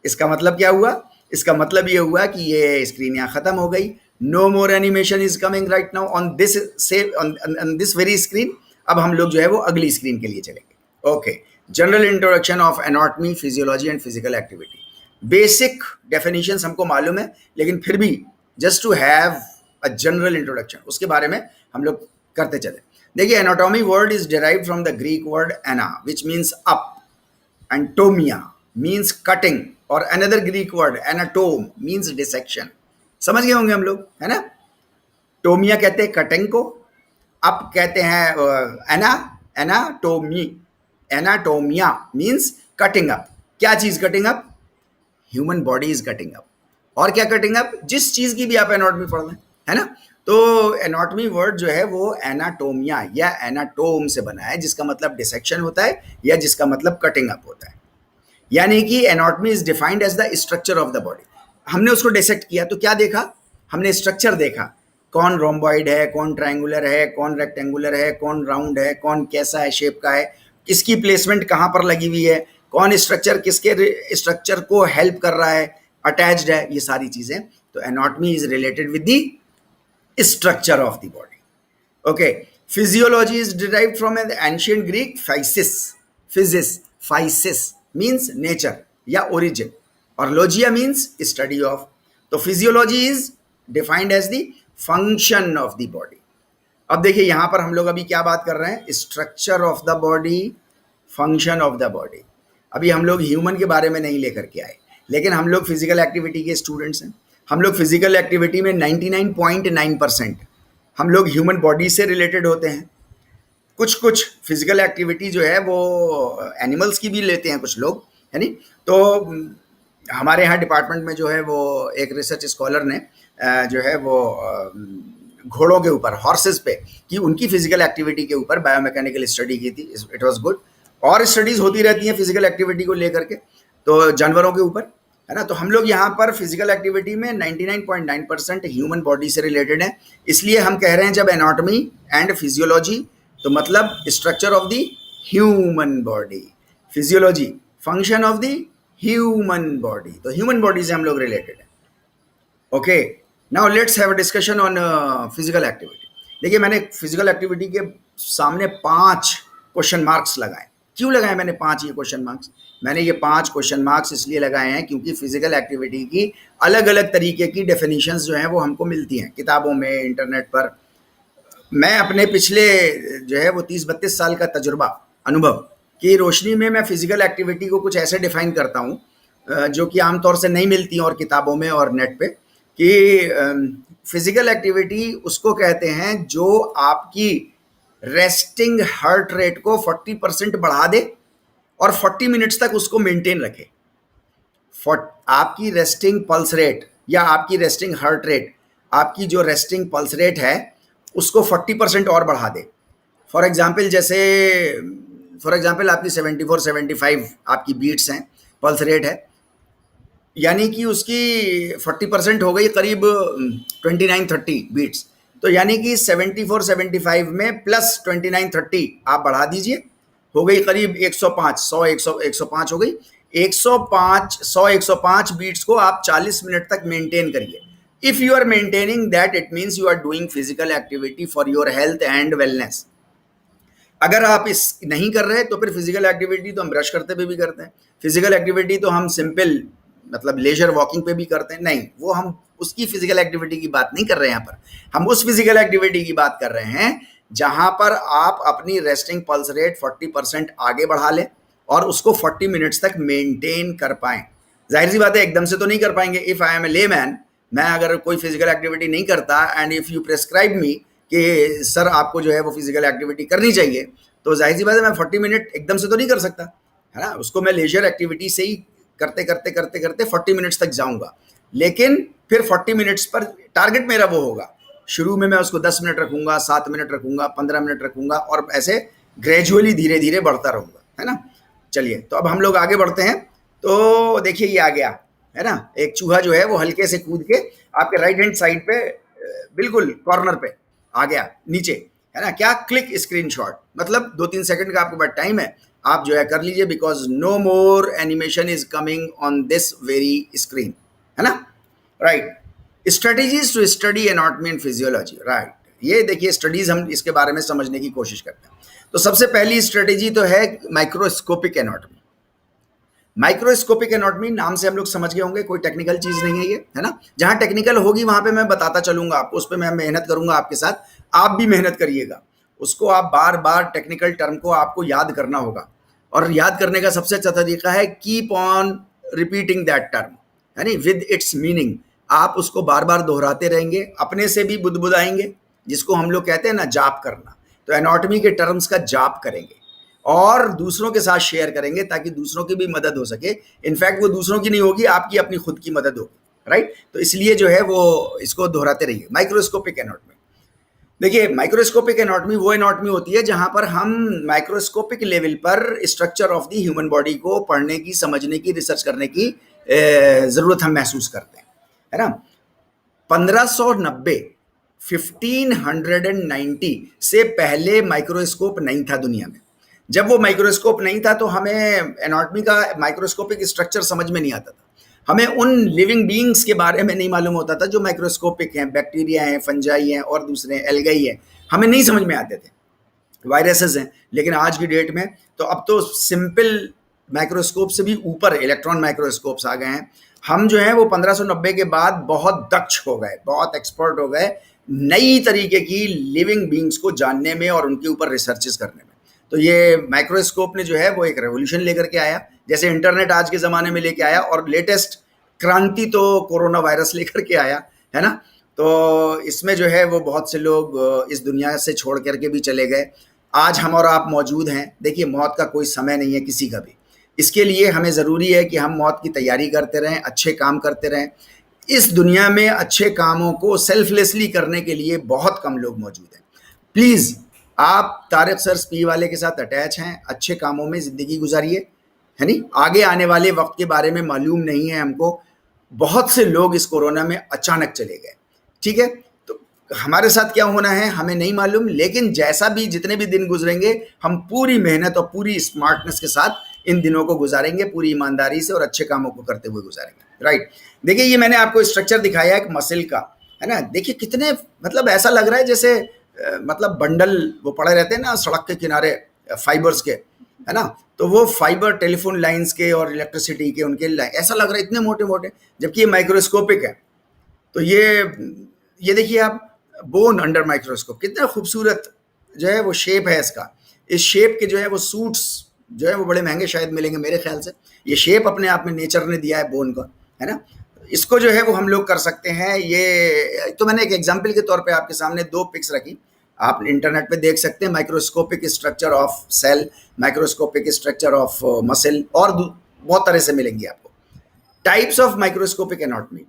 इसका मतलब क्या हुआ? इसका मतलब ये हुआ कि ये स्क्रीन यहाँ ख़त्म हो गई। No more animation is coming right now on this very screen. अब हम लोग जो है वो अगली स्क्रीन के लिए चलेंगे। Okay, general introduction of anatomy, physiology and physical activity. Basic definitions हमको मालूम है, लेकिन फिर भी just to have a general introduction, उसके बारे में हम लोग करते चले। देखिए, anatomy word is derived from the Greek word ana which means up, and tomia means cutting, और another Greek word anatome means dissection। समझ गए होंगे हम लोग, है ना। टोमिया कहते हैं कटिंग को, अप कहते हैं एना, एनाटोमी, एनाटोमिया मीन्स कटिंग अप। क्या चीज cutting up? Human body is cutting up. और क्या कटिंग अप? जिस चीज की भी आप एनाटॉमी पढ़ रहे हैं, है ना। तो एनाटॉमी वर्ड जो है वो एनाटोमिया या एनाटोम से बना है, जिसका मतलब डिसेक्शन होता है या जिसका मतलब कटिंग अप होता है। यानी कि anatomy is defined as the structure of the body. हमने उसको डिसेक्ट किया तो क्या देखा? हमने स्ट्रक्चर देखा, कौन रोम्बॉइड है, कौन ट्रायंगुलर है, कौन रेक्टेंगुलर है, कौन राउंड है, कौन कैसा है शेप का है, किसकी प्लेसमेंट कहाँ पर लगी हुई है, कौन स्ट्रक्चर किसके स्ट्रक्चर को हेल्प कर रहा है, अटैच्ड है, ये सारी चीजें। तो anatomy is related with the structure of the body. Okay, physiology is derived from an ancient Greek physis, physis, physis means nature या ओरिजिन, और लोजिया मीन्स स्टडी ऑफ। तो physiology is defined as the function of the body. अब देखिए यहां पर हम लोग अभी क्या बात कर रहे हैं? Structure of the body, function of the body. अभी हम लोग ह्यूमन के बारे में नहीं लेकर के आए, लेकिन हम लोग फिजिकल एक्टिविटी के स्टूडेंट्स हैं। हम लोग फिजिकल एक्टिविटी में 99.9% हम लोग ह्यूमन बॉडी से रिलेटेड होते हैं। कुछ फिजिकल एक्टिविटी जो है वो एनिमल्स की भी लेते हैं कुछ लोग, है नी। तो हमारे यहाँ डिपार्टमेंट में जो है वो एक रिसर्च स्कॉलर ने जो है वो घोड़ों के ऊपर, हॉर्सेस पे, कि उनकी फिजिकल एक्टिविटी के ऊपर बायोमैकेनिकल स्टडी की थी। It was good. और स्टडीज होती रहती हैं फिजिकल एक्टिविटी को लेकर के, तो जानवरों के ऊपर, है ना। तो हम लोग यहाँ पर फिजिकल एक्टिविटी में 99.9% ह्यूमन बॉडी से रिलेटेड है। इसलिए हम कह रहे हैं जब एनाटॉमी एंड फिजियोलॉजी, तो मतलब structure of the human body, physiology function of the human body, तो ह्यूमन बॉडी से हम लोग रिलेटेड है। Okay, now let's have a discussion on physical activity. देखिए, मैंने फिजिकल एक्टिविटी के सामने 5 क्वेश्चन मार्क्स लगाए। क्यों लगाए मैंने 5 ये क्वेश्चन मार्क्स? मैंने ये 5 क्वेश्चन मार्क्स इसलिए लगाए हैं क्योंकि फिजिकल एक्टिविटी की अलग अलग तरीके की डेफिनेशंस जो हैं वो हमको मिलती हैं किताबों में, इंटरनेट पर। मैं अपने पिछले जो है वो 30-32 साल का तजुर्बा, अनुभव की रोशनी में मैं फिजिकल एक्टिविटी को कुछ ऐसे डिफाइन करता हूँ जो कि आमतौर से नहीं मिलती और किताबों में और नेट पे, कि फिजिकल एक्टिविटी उसको कहते हैं जो आपकी रेस्टिंग हार्ट रेट को 40% बढ़ा दे और 40 मिनट्स तक उसको मेंटेन रखे। आपकी रेस्टिंग पल्स रेट या आपकी रेस्टिंग हार्ट रेट, आपकी जो रेस्टिंग पल्स रेट है उसको 40% और बढ़ा दे। फॉर एग्जाम्पल आपकी 74-75 आपकी बीट्स हैं, पल्स रेट है, यानी कि उसकी 40% हो गई करीब 29-30 बीट्स। तो यानी कि 74-75 में प्लस 29-30 आप बढ़ा दीजिए, हो गई करीब 105, 105 हो गई। 105 बीट्स को आप 40 मिनट तक मेंटेन करिए। If you are maintaining that, it means you are doing physical activity for your health and wellness. अगर आप इस नहीं कर रहे तो फिर फिजिकल एक्टिविटी तो हम ब्रश करते हुए भी करते हैं, फिजिकल एक्टिविटी तो हम सिंपल मतलब लेजर वॉकिंग पे भी करते हैं। नहीं, वो हम उसकी फिजिकल एक्टिविटी की बात नहीं कर रहे हैं। यहाँ पर हम उस फिजिकल एक्टिविटी की बात कर रहे हैं जहां पर आप अपनी रेस्टिंग पल्स रेट 40% आगे बढ़ा लें और उसको 40 मिनट्स तक मेंटेन कर पाएं। जाहिर सी बात है एकदम से तो नहीं कर पाएंगे। If I am a layman, मैं अगर कोई फिजिकल एक्टिविटी नहीं करता and if you prescribe me कि सर आपको जो है वो फिजिकल एक्टिविटी करनी चाहिए, तो जाहिर सी बात है मैं 40 मिनट एकदम से तो नहीं कर सकता, है ना। उसको मैं लेजर एक्टिविटी से ही करते करते करते करते 40 मिनट्स तक जाऊंगा। लेकिन फिर 40 मिनट्स पर टारगेट मेरा वो होगा, शुरू में मैं उसको 10 मिनट रखूंगा, 7 मिनट रखूंगा, 15 मिनट रखूंगा और ऐसे ग्रेजुअली धीरे धीरे बढ़ता रहूंगा, है ना। चलिए, तो अब हम लोग आगे बढ़ते हैं। तो देखिए ये आ गया, है ना, एक चूहा जो है वो हल्के से कूद के आपके राइट हैंड साइड पे बिल्कुल कॉर्नर पे आ गया नीचे, है ना। क्या? क्लिक स्क्रीनशॉट, मतलब 2-3 सेकंड का आपके पास टाइम है, आप जो है कर लीजिए, because no more animation is coming on this very screen, है ना। Right, strategies to study anatomy and physiology. Right, ये देखिए स्टडीज हम इसके बारे में समझने की कोशिश करते हैं। तो सबसे पहली स्ट्रेटेजी तो है माइक्रोस्कोपिक एनाटॉमी। माइक्रोस्कोपिक एनाटॉमी नाम से हम लोग समझ गए होंगे, कोई टेक्निकल चीज नहीं है ये, है ना। जहां टेक्निकल होगी वहां पे मैं बताता चलूंगा आपको, उस पर मैं मेहनत करूंगा आपके साथ। आप भी मेहनत करिएगा, उसको आप बार बार टेक्निकल टर्म को आपको याद करना होगा, और याद करने का सबसे अच्छा तरीका है keep on repeating that term, यानी विद इट्स मीनिंग। आप उसको बार बार दोहराते रहेंगे, अपने से भी बुदबुदाएंगे, जिसको हम लोग कहते हैं ना जाप करना। तो एनाटॉमी के टर्म्स का जाप करेंगे और दूसरों के साथ शेयर करेंगे ताकि दूसरों की भी मदद हो सके। इनफैक्ट वो दूसरों की नहीं होगी, आपकी अपनी खुद की मदद होगी, राइट। तो इसलिए जो है वो इसको दोहराते रहिए। माइक्रोस्कोपिक एनाटॉमी, देखिए माइक्रोस्कोपिक एनाटॉमी वो एनाटॉमी होती है जहां पर हम माइक्रोस्कोपिक लेवल पर structure of the human body को पढ़ने की, समझने की, रिसर्च करने की जरूरत हम महसूस करते हैं, है ना। 1590 1590 से पहले माइक्रोस्कोप नहीं था दुनिया में। जब वो माइक्रोस्कोप नहीं था तो हमें एनाटॉमी का माइक्रोस्कोपिक स्ट्रक्चर समझ में नहीं आता था। हमें उन लिविंग बीइंग्स के बारे में नहीं मालूम होता था जो माइक्रोस्कोपिक हैं, बैक्टीरिया हैं, फंजाई हैं और दूसरे एल्गाई हैं, हमें नहीं समझ में आते थे, वायरसेस हैं। लेकिन आज की डेट में तो अब तो सिंपल माइक्रोस्कोप से भी ऊपर इलेक्ट्रॉन माइक्रोस्कोप्स आ गए हैं। हम जो है वो 1590 के बाद बहुत दक्ष हो गए, बहुत एक्सपर्ट हो गए नई तरीके की लिविंग बीइंग्स को जानने में और उनके ऊपर रिसर्चेस करने में। तो ये माइक्रोस्कोप ने जो है वो एक रेवोल्यूशन लेकर के आया, जैसे इंटरनेट आज के ज़माने में लेके आया, और लेटेस्ट क्रांति तो कोरोना वायरस लेकर के आया, है ना। तो इसमें जो है वो बहुत से लोग इस दुनिया से छोड़ करके भी चले गए। आज हम और आप मौजूद हैं। देखिए मौत का कोई समय नहीं है किसी का भी, इसके लिए हमें ज़रूरी है कि हम मौत की तैयारी करते रहें, अच्छे काम करते रहें। इस दुनिया में अच्छे कामों को सेल्फलेसली करने के लिए बहुत कम लोग मौजूद हैं। प्लीज़ आप तारिक सर स्पी वाले के साथ अटैच हैं, अच्छे कामों में ज़िंदगी गुजारिए, है नहीं। आगे आने वाले वक्त के बारे में मालूम नहीं है हमको। बहुत से लोग इस कोरोना में अचानक चले गए, ठीक है। तो हमारे साथ क्या होना है हमें नहीं मालूम, लेकिन जैसा भी जितने भी दिन गुजरेंगे हम पूरी मेहनत और पूरी स्मार्टनेस के साथ इन दिनों को गुजारेंगे, पूरी ईमानदारी से और अच्छे कामों को करते हुए गुजारेंगे, राइट। देखिए ये मैंने आपको स्ट्रक्चर दिखाया एक मसल का, है ना। देखिए कितने मतलब ऐसा लग रहा है जैसे मतलब बंडल वो पड़े रहते हैं ना सड़क के किनारे फाइबर्स के, है ना। तो वो फाइबर टेलीफोन लाइंस के और इलेक्ट्रिसिटी के उनके ऐसा लग रहा है इतने मोटे मोटे, जबकि ये माइक्रोस्कोपिक है। तो ये देखिए आप बोन अंडर माइक्रोस्कोप, कितना खूबसूरत जो है वो शेप है इसका। इस शेप के जो है वो सूट्स जो है वो बड़े महंगे शायद मिलेंगे मेरे ख्याल से। ये शेप अपने आप में नेचर ने दिया है बोन का, है ना। इसको जो है वो हम लोग कर सकते हैं। ये तो मैंने एक एग्जाम्पल के तौर पे आपके सामने 2 पिक्स रखी, आप इंटरनेट पे देख सकते हैं। Microscopic structure of cell, microscopic structure of muscle, और बहुत तरह से मिलेंगी आपको। टाइप्स ऑफ माइक्रोस्कोपिक एनाटॉमी,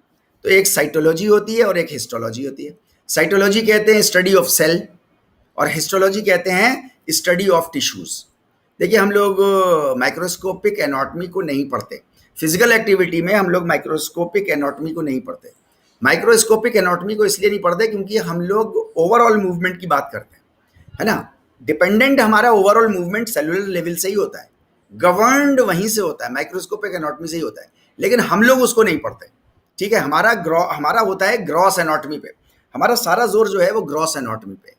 तो एक साइटोलॉजी होती है और एक हिस्टोलॉजी होती है। साइटोलॉजी कहते हैं स्टडी ऑफ सेल और हिस्टोलॉजी कहते हैं स्टडी ऑफ टिश्यूज़। देखिए हम लोग माइक्रोस्कोपिक एनाटॉमी को नहीं पढ़ते, फिजिकल एक्टिविटी में हम लोग माइक्रोस्कोपिक एनाटॉमी को नहीं पढ़ते। माइक्रोस्कोपिक एनाटॉमी को इसलिए नहीं पढ़ते क्योंकि हम लोग ओवरऑल मूवमेंट की बात करते हैं, है ना। डिपेंडेंट हमारा ओवरऑल मूवमेंट सेलुलर लेवल से ही होता है, गवर्नड वहीं से होता है, माइक्रोस्कोपिक एनाटॉमी से ही होता है, लेकिन हम लोग उसको नहीं पढ़ते, ठीक है। हमारा होता है ग्रॉस एनाटॉमी पे, हमारा सारा जोर जो है वो ग्रॉस एनाटॉमी पे।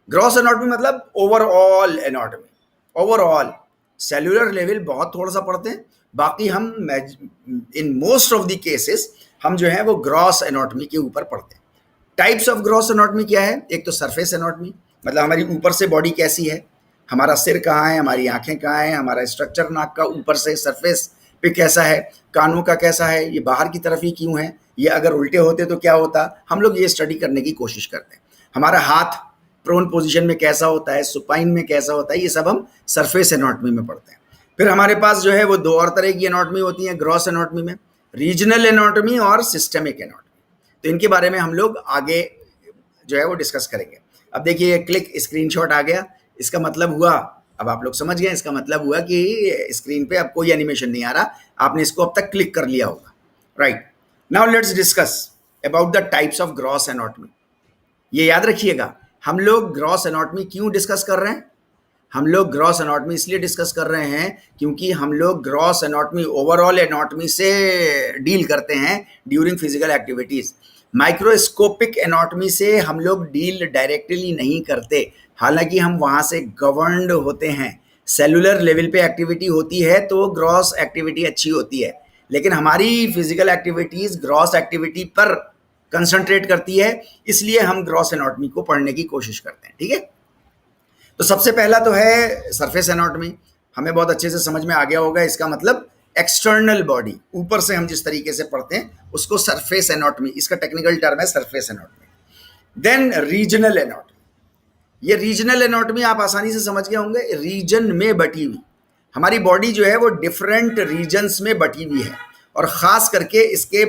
ग्रॉस एनाटॉमी मतलब overall anatomy, overall cellular level बहुत थोड़ा सा पढ़ते हैं। बाकी हम in most of the cases हम जो है वो ग्रॉस एनाटॉमी के ऊपर पढ़ते हैं। टाइप्स ऑफ ग्रॉस एनाटॉमी क्या है? एक तो सरफेस एनाटॉमी, मतलब हमारी ऊपर से बॉडी कैसी है, हमारा सिर कहाँ है, हमारी आंखें कहाँ हैं, हमारा स्ट्रक्चर नाक का ऊपर से सरफेस पे कैसा है, कानों का कैसा है, ये बाहर की तरफ ही क्यों है, ये अगर उल्टे होते तो क्या होता, हम लोग ये स्टडी करने की कोशिश करते हैं। हमारा हाथ प्रोन पोजीशन में कैसा होता है, सुपाइन में कैसा होता है, ये सब हम सरफेस एनाटॉमी में पढ़ते हैं। फिर हमारे पास जो है वो 2 और तरह की एनाटॉमी होती है ग्रॉस एनाटॉमी में, रीजनल एनाटॉमी और सिस्टमिक एनाटॉमी। तो इनके बारे में हम लोग आगे जो है वो डिस्कस करेंगे। अब देखिए क्लिक स्क्रीनशॉट आ गया, इसका मतलब हुआ, अब आप लोग समझ गए, इसका मतलब हुआ कि स्क्रीन पे अब कोई एनिमेशन नहीं आ रहा, आपने इसको अब तक क्लिक कर लिया होगा, right. Now let's discuss about the types of gross anatomy. ये याद रखिएगा, हम लोग ग्रॉस एनाटॉमी क्यों डिस्कस कर रहे हैं? हम लोग ग्रॉस एनाटॉमी इसलिए डिस्कस कर रहे हैं क्योंकि हम लोग ग्रॉस एनाटॉमी ओवरऑल एनाटॉमी से डील करते हैं during physical activities. Microscopic anatomy से हम लोग डील डायरेक्टली नहीं करते, हालांकि हम वहाँ से गवर्नड होते हैं। सेलुलर लेवल पे एक्टिविटी होती है तो ग्रॉस एक्टिविटी अच्छी होती है, लेकिन हमारी फिजिकल एक्टिविटीज़ ग्रॉस एक्टिविटी पर कंसंट्रेट करती है, इसलिए हम ग्रॉस एनाटॉमी को पढ़ने की कोशिश करते हैं। ठीक है, तो सबसे पहला तो है सरफेस एनाटॉमी, हमें बहुत अच्छे से समझ में आ गया होगा। इसका मतलब एक्सटर्नल बॉडी, ऊपर से हम जिस तरीके से पढ़ते हैं उसको सरफेस एनाटॉमी, इसका टेक्निकल टर्म है surface anatomy. Then regional anatomy, ये रीजनल एनाटॉमी आप आसानी से समझ गए होंगे, रीजन में बटी हुई। हमारी बॉडी जो है वो डिफरेंट रीजन्स में बटी हुई है, और ख़ास करके इसके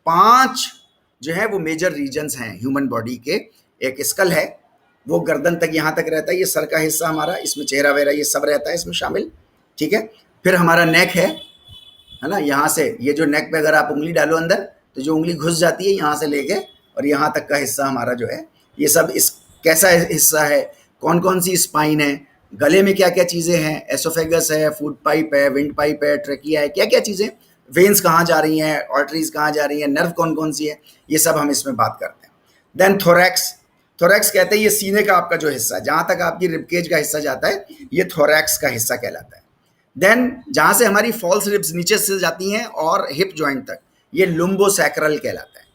5 जो है वो मेजर रीजन्स हैं ह्यूमन बॉडी के। एक स्कल है, वो गर्दन तक यहाँ तक रहता है, ये सर का हिस्सा हमारा, इसमें चेहरा वेरा ये सब रहता है इसमें शामिल। ठीक है, फिर हमारा नेक है ना, यहाँ से ये जो नेक पे अगर आप उंगली डालो अंदर तो जो उंगली घुस जाती है यहाँ से लेके और यहाँ तक का हिस्सा हमारा जो है, ये सब इस कैसा हिस्सा है, कौन कौन सी स्पाइन है, गले में क्या क्या चीज़ें हैं, एसोफेगस है, फूड पाइप है, विंड पाइप है, ट्रेकिया है, क्या क्या चीज़ें, वेन्स कहाँ जा रही हैं, आर्टरीज कहाँ जा रही हैं, नर्व कौन कौन सी है, ये सब हम इसमें बात करते हैं। देन थोरैक्स, थोरैक्स कहते हैं ये सीने का आपका जो हिस्सा है, जहाँ तक आपकी रिबकेज का हिस्सा जाता है, ये थोरैक्स का हिस्सा कहलाता है। देन जहाँ से हमारी फॉल्स रिब्स नीचे से जाती हैं और हिप जॉइंट तक, ये लुम्बोसैक्रल कहलाता है।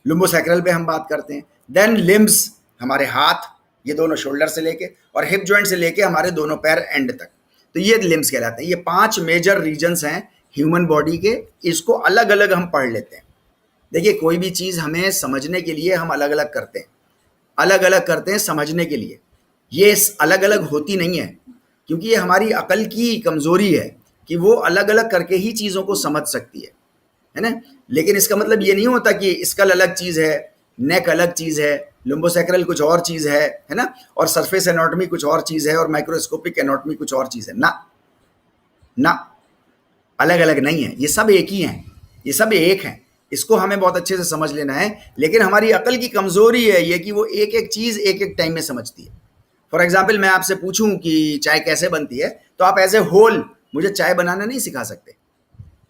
लुम्बोसैक्रल पे हम बात करते हैं। देन लिम्स, हमारे हाथ, ये दोनों शोल्डर से लेके और हिप जॉइंट से लेके हमारे दोनों पैर एंड तक, तो ये लिम्स कहलाते हैं। ये 5 मेजर रीजन्स हैं ह्यूमन बॉडी के, इसको अलग अलग हम पढ़ लेते हैं। देखिए, कोई भी चीज़ हमें समझने के लिए हम अलग अलग करते हैं, अलग अलग करते हैं समझने के लिए। ये अलग अलग होती नहीं है, क्योंकि ये हमारी अकल की कमज़ोरी है कि वो अलग अलग करके ही चीज़ों को समझ सकती है ना। लेकिन इसका मतलब ये नहीं होता कि स्कल अलग चीज़ है, नेक अलग चीज़ है, लुम्बोसैक्रल कुछ और चीज़ है ना, और सरफेस एनाटॉमी कुछ और चीज़ है, और माइक्रोस्कोपिक एनाटॉमी कुछ और चीज़ है ना। ना, अलग अलग नहीं है, ये सब एक ही हैं, ये सब एक हैं। इसको हमें बहुत अच्छे से समझ लेना है, लेकिन हमारी अकल की कमज़ोरी है ये कि वो एक एक चीज़ एक एक टाइम में समझती है। फॉर एग्जाम्पल, मैं आपसे पूछूं कि चाय कैसे बनती है, तो आप एज ए होल मुझे चाय बनाना नहीं सिखा सकते,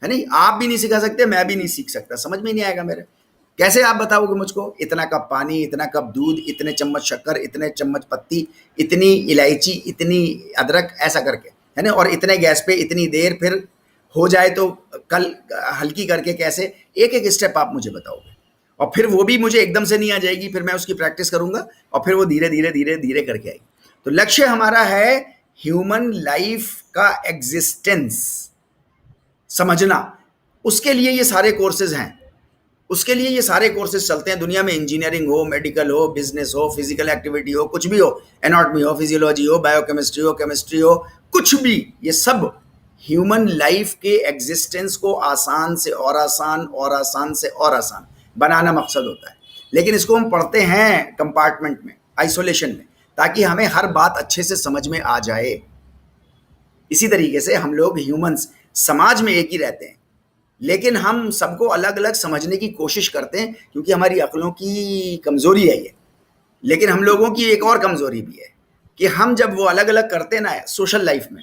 है नहीं, आप भी नहीं सिखा सकते, मैं भी नहीं सीख सकता, समझ में नहीं आएगा मेरे। कैसे आप बताओगे मुझको इतना कप पानी, इतना कप दूध, इतने चम्मच शक्कर, इतने चम्मच पत्ती, इतनी इलायची, इतनी अदरक, ऐसा करके, है ना, और इतने गैस पे इतनी देर, फिर हो जाए तो कल हल्की करके, कैसे एक एक स्टेप आप मुझे बताओगे। और फिर वो भी मुझे एकदम से नहीं आ जाएगी, फिर मैं उसकी प्रैक्टिस करूंगा और फिर वो धीरे धीरे धीरे धीरे करके आएगी। तो लक्ष्य हमारा है ह्यूमन लाइफ का एग्जिस्टेंस समझना, उसके लिए ये सारे कोर्सेज हैं, उसके लिए ये सारे कोर्सेज चलते हैं दुनिया में। इंजीनियरिंग हो, मेडिकल हो, बिजनेस हो, फिजिकल एक्टिविटी हो, कुछ भी हो, एनाटॉमी हो, फिजियोलॉजी हो, बायोकेमिस्ट्री हो, केमिस्ट्री हो, कुछ भी, ये सब ह्यूमन लाइफ के एग्जिस्टेंस को आसान से और आसान और आसान से और आसान बनाना मकसद होता है। लेकिन इसको हम पढ़ते हैं कंपार्टमेंट में, आइसोलेशन में, ताकि हमें हर बात अच्छे से समझ में आ जाए। इसी तरीके से हम लोग ह्यूमंस समाज में एक ही रहते हैं, लेकिन हम सबको अलग अलग समझने की कोशिश करते हैं, क्योंकि हमारी अक्लों की कमज़ोरी है ये। लेकिन हम लोगों की एक और कमज़ोरी भी है कि हम जब वो अलग अलग करते हैं ना, सोशल लाइफ में,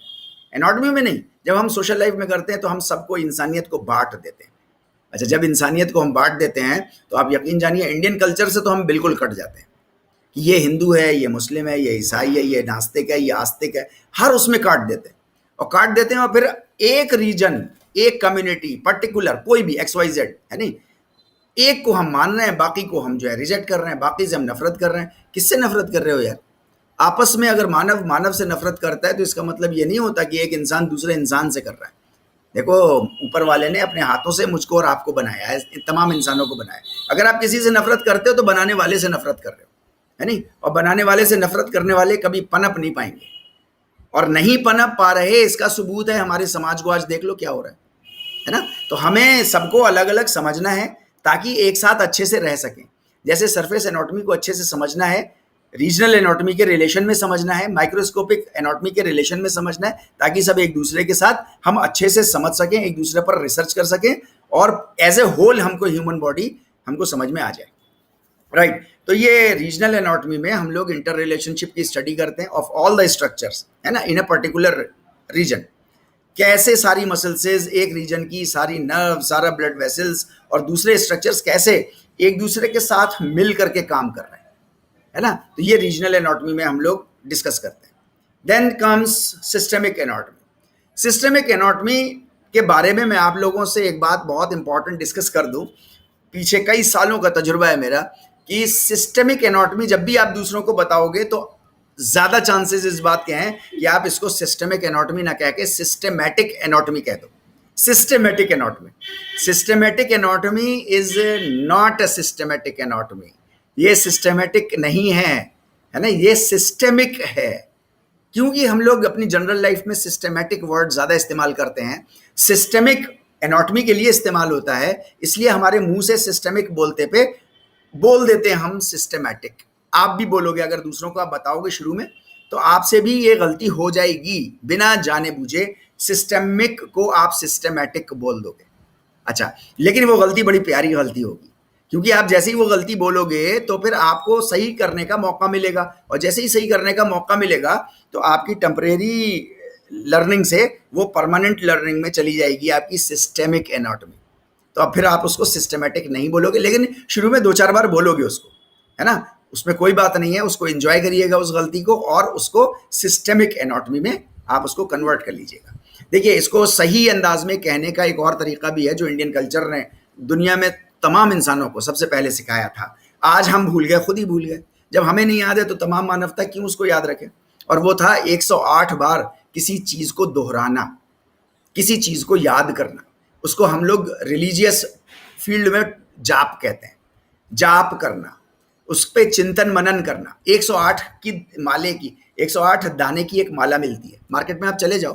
एनाटॉमी में नहीं, जब हम सोशल लाइफ में करते हैं तो हम सबको इंसानियत को बांट देते हैं। अच्छा, जब इंसानियत को हम बांट देते हैं तो आप यकीन जानिए इंडियन कल्चर से तो हम बिल्कुल कट जाते हैं कि ये हिंदू है, ये मुस्लिम है, ये ईसाई है, ये नास्तिक है, ये आस्तिक है, हर उसमें काट देते हैं। और फिर एक रीजन, एक कम्युनिटी पर्टिकुलर, कोई भी XYZ है नहीं, एक को हम मान रहे हैं, बाकी को हम जो है रिजेक्ट कर रहे हैं, बाकी से हम नफरत कर रहे हैं। किससे नफरत कर रहे हो यार? आपस में अगर मानव मानव से नफरत करता है तो इसका मतलब ये नहीं होता कि एक इंसान दूसरे इंसान से कर रहा है। देखो, ऊपर वाले ने अपने हाथों से मुझको और आपको बनाया है, तमाम इंसानों को बनाया है। अगर आप किसी से नफरत करते हो तो बनाने वाले से नफरत कर रहे हो, है नहीं, और बनाने वाले से नफरत करने वाले कभी पनप नहीं पाएंगे, और नहीं पनप पा रहे इसका सबूत है हमारे समाज को आज देख लो क्या हो रहा है ना। तो हमें सबको अलग अलग समझना है ताकि एक साथ अच्छे से रह सकें। जैसे सरफेस एनाटॉमी को अच्छे से समझना है, रीजनल एनाटॉमी के रिलेशन में समझना है, माइक्रोस्कोपिक एनाटॉमी के रिलेशन में समझना है, ताकि सब एक दूसरे के साथ हम अच्छे से समझ सकें, एक दूसरे पर रिसर्च कर सकें, और एज ए होल हमको ह्यूमन बॉडी हमको समझ में आ जाए, राइट। तो ये रीजनल एनाटॉमी में हम लोग इंटर रिलेशनशिप की स्टडी करते हैं ऑफ ऑल द स्ट्रक्चर्स, है ना, इन अ पर्टिकुलर रीजन। कैसे सारी मसल्सेज, एक रीजन की सारी नर्व, सारा ब्लड वेसल्स और दूसरे स्ट्रक्चर्स कैसे एक दूसरे के साथ मिल करके काम कर रहे हैं, है ना। तो ये रीजनल एनाटॉमी में हम लोग डिस्कस करते हैं। Then comes systemic anatomy. Systemic anatomy के बारे में मैं आप लोगों से एक बात बहुत इंपॉर्टेंट डिस्कस कर दूं। पीछे कई सालों का तजुर्बा है मेरा कि सिस्टेमिक एनाटॉमी जब भी आप दूसरों को बताओगे तो ज्यादा चांसेस इस बात के हैं कि आप इसको सिस्टेमिक एनाटॉमी ना कह के सिस्टेमैटिक एनाटॉमी कह दो। Systematic anatomy, systematic anatomy is not a systematic anatomy. ये सिस्टेमेटिक नहीं है ना, ये सिस्टेमिक है। क्योंकि हम लोग अपनी जनरल लाइफ में सिस्टेमेटिक वर्ड ज्यादा इस्तेमाल करते हैं, सिस्टेमिक एनाटॉमी के लिए इस्तेमाल होता है, इसलिए हमारे मुंह से सिस्टेमिक बोलते पे बोल देते हैं हम सिस्टेमैटिक। आप भी बोलोगे, अगर दूसरों को आप बताओगे शुरू में तो आपसे भी ये गलती हो जाएगी, बिना जाने बूझे सिस्टेमिक को आप सिस्टेमैटिक बोल दोगे। अच्छा, लेकिन वो गलती बड़ी प्यारी गलती होगी, क्योंकि आप जैसे ही वो गलती बोलोगे तो फिर आपको सही करने का मौका मिलेगा, और जैसे ही सही करने का मौका मिलेगा तो आपकी टेम्परेरी लर्निंग से वो परमानेंट लर्निंग में चली जाएगी, आपकी सिस्टेमिक एनाटॉमी। तो अब फिर आप उसको सिस्टेमेटिक नहीं बोलोगे, लेकिन शुरू में 2-4 बार बोलोगे उसको, है ना, उसमें कोई बात नहीं है, उसको एंजॉय करिएगा उस गलती को, और उसको सिस्टेमिक एनाटॉमी में आप उसको कन्वर्ट कर लीजिएगा। देखिए, इसको सही अंदाज में कहने का एक और तरीका भी है जो इंडियन कल्चर ने दुनिया में तमाम इंसानों को सबसे पहले सिखाया था। आज हम भूल गए, खुद ही भूल गए। जब हमें नहीं याद है तो तमाम मानवता क्यों उसको याद रखे? और वो था 108 बार किसी चीज को दोहराना, किसी चीज को याद करना। उसको हम लोग रिलीजियस फील्ड में जाप कहते हैं, जाप करना, उस पर चिंतन मनन करना। 108 की माले की, 108 दाने की एक माला मिलती है, मार्केट में आप चले जाओ,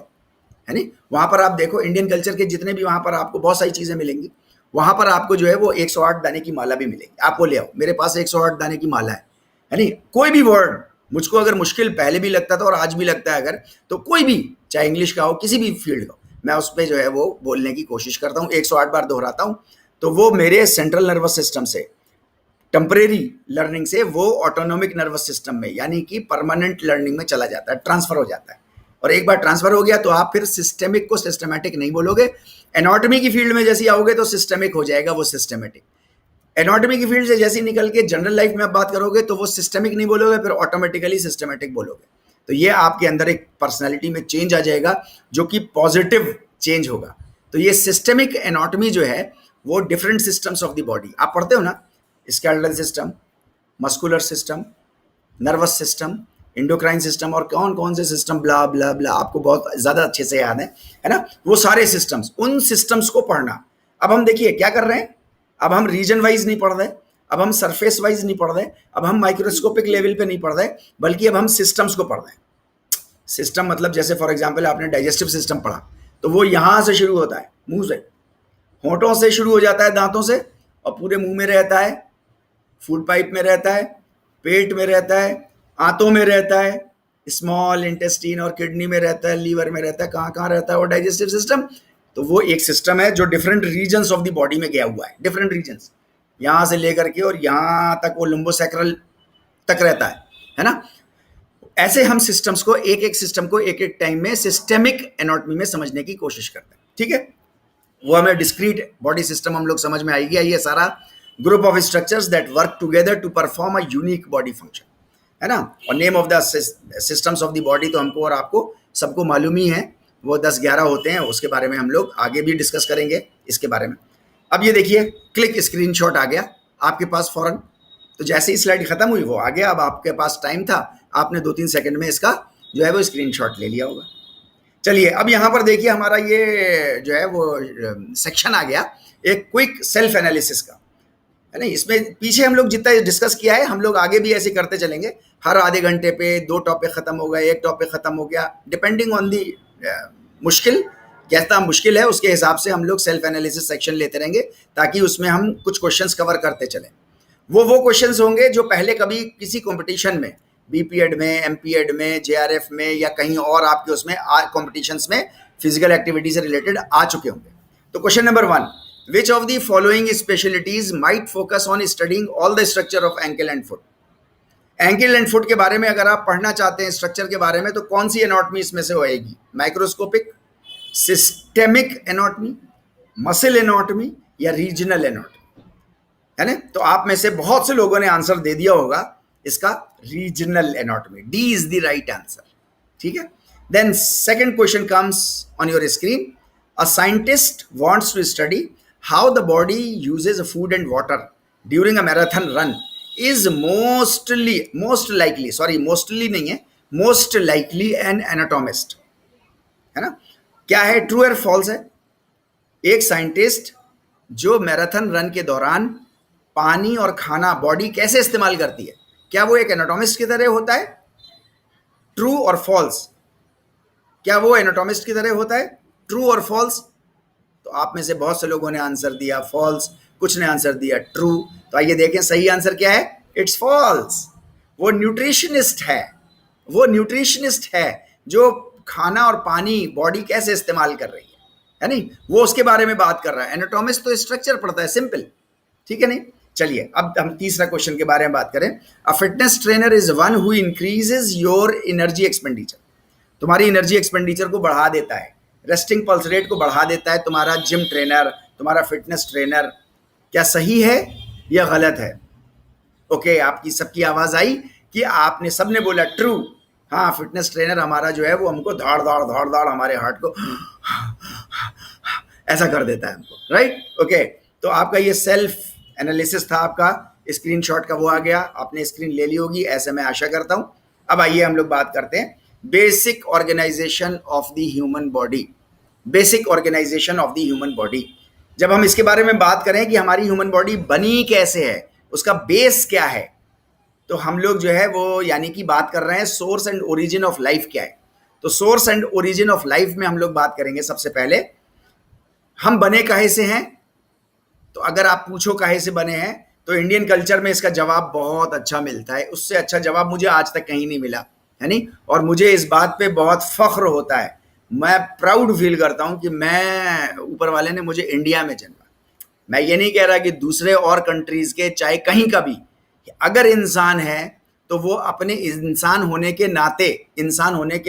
है नहीं, वहां पर आप देखो इंडियन कल्चर के जितने भी, वहां पर आपको बहुत सारी चीजें मिलेंगी। वहां पर आपको जो है वो 108 दाने की माला भी मिलेगी, आप वो ले आओ। मेरे पास 108 दाने की माला है नहीं। कोई भी वर्ड मुझको अगर मुश्किल पहले भी लगता था और आज भी लगता है अगर, तो कोई भी, चाहे इंग्लिश का हो, किसी भी फील्ड का, मैं उस पर जो है वो बोलने की कोशिश करता हूँ, 108 बार दोहराता हूँ। तो वो मेरे सेंट्रल नर्वस सिस्टम से, टेम्परेरी लर्निंग से, वो ऑटोनोमिक नर्वस सिस्टम में, यानी कि परमानेंट लर्निंग में चला जाता है, ट्रांसफर हो जाता है। और एक बार ट्रांसफर हो गया तो आप फिर सिस्टेमिक को सिस्टेमैटिक नहीं बोलोगे। एनाटॉमी की फील्ड में जैसे आओगे तो सिस्टेमिक हो जाएगा वो सिस्टेमेटिक। एनाटॉमी की फील्ड से जैसे निकल के जनरल लाइफ में आप बात करोगे तो वो सिस्टेमिक नहीं बोलोगे, फिर ऑटोमेटिकली सिस्टेमेटिक बोलोगे। तो ये आपके अंदर एक पर्सनैलिटी में चेंज आ जाएगा जो कि पॉजिटिव चेंज होगा। तो ये सिस्टेमिक एनाटॉमी जो है वो different systems of the body, आप पढ़ते हो ना, skeletal system, muscular system, nervous system, endocrine system, और कौन कौन से सिस्टम, ब्ला ब्ला ब्ला, आपको बहुत ज़्यादा अच्छे से याद है ना, वो सारे सिस्टम्स, उन सिस्टम्स को पढ़ना। अब हम देखिए क्या कर रहे हैं, अब हम रीजन वाइज नहीं पढ़ रहे, अब हम सरफेस वाइज नहीं पढ़ रहे, अब हम माइक्रोस्कोपिक लेवल पे नहीं पढ़ रहे, बल्कि अब हम सिस्टम्स को पढ़ रहे हैं। सिस्टम मतलब जैसे फॉर एग्जांपल आपने डाइजेस्टिव सिस्टम पढ़ा, तो वो यहाँ से शुरू होता है, मुंह से, होंठों से शुरू हो जाता है, दांतों से, और पूरे मुंह में रहता है, फूड पाइप में रहता है, पेट में रहता है, आंतों में रहता है, स्मॉल इंटेस्टीन और किडनी में रहता है, लीवर में रहता है, कहाँ कहाँ रहता है वो डाइजेस्टिव सिस्टम। तो वो एक सिस्टम है जो different regions of the body में गया हुआ है, डिफरेंट रीजन्स, यहाँ से लेकर के और यहाँ तक, वो लिम्बोसैक्रल तक रहता है ना। ऐसे हम सिस्टम्स को, एक एक सिस्टम को एक एक टाइम में सिस्टेमिक एनाटॉमी में समझने की कोशिश करते हैं, ठीक है। वो हमें डिस्क्रीट बॉडी सिस्टम हम लोग समझ में आएगी, ये सारा group of structures that work together to perform a unique body function, है ना। और name of the systems of the body तो हमको और आपको सबको मालूम ही है, वो 10-11 होते हैं, उसके बारे में हम लोग आगे भी डिस्कस करेंगे इसके बारे में। अब ये देखिए, क्लिक स्क्रीनशॉट आ गया आपके पास फौरन, तो जैसे ही स्लाइड खत्म हुई वो आ गया। अब आपके पास टाइम था, आपने 2-3 सेकंड में इसका जो है वो स्क्रीनशॉट ले लिया होगा। चलिए, अब यहाँ पर देखिए हमारा ये जो है वो सेक्शन आ गया एक क्विक सेल्फ एनालिसिस का, है ना। इसमें पीछे हम लोग जितना डिस्कस किया है, हम लोग आगे भी ऐसे करते चलेंगे। हर आधे घंटे पे 2 टॉपिक खत्म हो गए, 1 टॉपिक खत्म हो गया, डिपेंडिंग ऑन दी मुश्किल, जैसा मुश्किल है उसके हिसाब से हम लोग सेल्फ एनालिसिस सेक्शन लेते रहेंगे, ताकि उसमें हम कुछ क्वेश्चंस कवर करते चलें। वो क्वेश्चंस होंगे जो पहले कभी किसी कंपटीशन में, बीपी एड में, एमपी एड में, जेआरएफ में, या कहीं और आपके उसमें कॉम्पिटिशंस में फिजिकल एक्टिविटी से रिलेटेड आ चुके होंगे। तो question number 1, which of the following specialities might focus on studying all the structure of ankle and foot. Ankle and foot के बारे में अगर आप पढ़ना चाहते हैं स्ट्रक्चर के बारे में, तो कौन सी एनाटॉमी इसमें से होएगी? Microscopic, systemic anatomy, muscle anatomy, या रीजनल एनाटॉमी, है ना। तो आप में से बहुत से लोगों ने आंसर दे दिया होगा इसका, regional anatomy, D is the right answer, ठीक है। Then second question comes on your screen. A scientist wants to study how the body uses food and water during a marathon run is mostly नहीं है, most likely an anatomist, है ना? क्या है, true और false है? एक scientist जो मैराथन रन के दौरान पानी और खाना बॉडी कैसे इस्तेमाल करती है, क्या वो एक एनाटोमिस्ट की तरह होता है? ट्रू और फॉल्स? क्या वो एनाटोमिस्ट की तरह होता है? ट्रू और फॉल्स? तो आप में से बहुत से लोगों ने आंसर दिया फॉल्स, कुछ ने आंसर दिया ट्रू। तो आइए देखें सही आंसर क्या है। It's false. वो न्यूट्रिशनिस्ट है, वो न्यूट्रिशनिस्ट है जो खाना और पानी बॉडी कैसे इस्तेमाल कर रही है नहीं, वो उसके बारे में बात कर रहा है। एनाटोमिस्ट तो स्ट्रक्चर पढ़ता है, सिंपल, ठीक है नहीं। चलिए अब हम तीसरा क्वेश्चन के बारे में बात करें। A fitness trainer is one who increases your energy expenditure. तुम्हारी एनर्जी एक्सपेंडिचर को बढ़ा देता है, रेस्टिंग पल्स रेट को बढ़ा देता है तुम्हारा जिम ट्रेनर, तुम्हारा फिटनेस ट्रेनर। क्या सही है या गलत है? ओके, आपकी सबकी आवाज आई कि आपने सबने बोला ट्रू। हाँ, फिटनेस ट्रेनर हमारा जो है वो हमको धाड़ धाड़ हमारे हार्ट को ऐसा कर देता है हमको, राइट? ओके, तो आपका ये सेल्फ एनालिसिस था, आपका स्क्रीनशॉट का वो आ गया, आपने स्क्रीन ले ली होगी ऐसे मैं आशा करता हूं। अब आइए हम लोग बात करते हैं basic organization of the human body. Basic organization of the human body, जब हम इसके बारे में बात करें कि हमारी ह्यूमन बॉडी बनी कैसे है, उसका बेस क्या है, तो हम लोग जो है वो यानी कि बात कर रहे हैं source and origin of life क्या है। तो source and origin of life में हम लोग बात करेंगे। सबसे पहले हम बने काहे से हैं, तो अगर आप पूछो काहे से बने हैं तो इंडियन कल्चर में इसका जवाब बहुत अच्छा मिलता है। उससे अच्छा जवाब मुझे आज तक कहीं नहीं मिला, है नहीं। और मुझे इस बात पे बहुत फख्र होता है, मैं प्राउड फील करता हूं कि मैं, ऊपर वाले ने मुझे इंडिया में जन्मा। मैं ये नहीं कह रहा कि दूसरे और कंट्रीज के, चाहे कहीं का भी, अगर इंसान है तो वो अपने इंसान होने के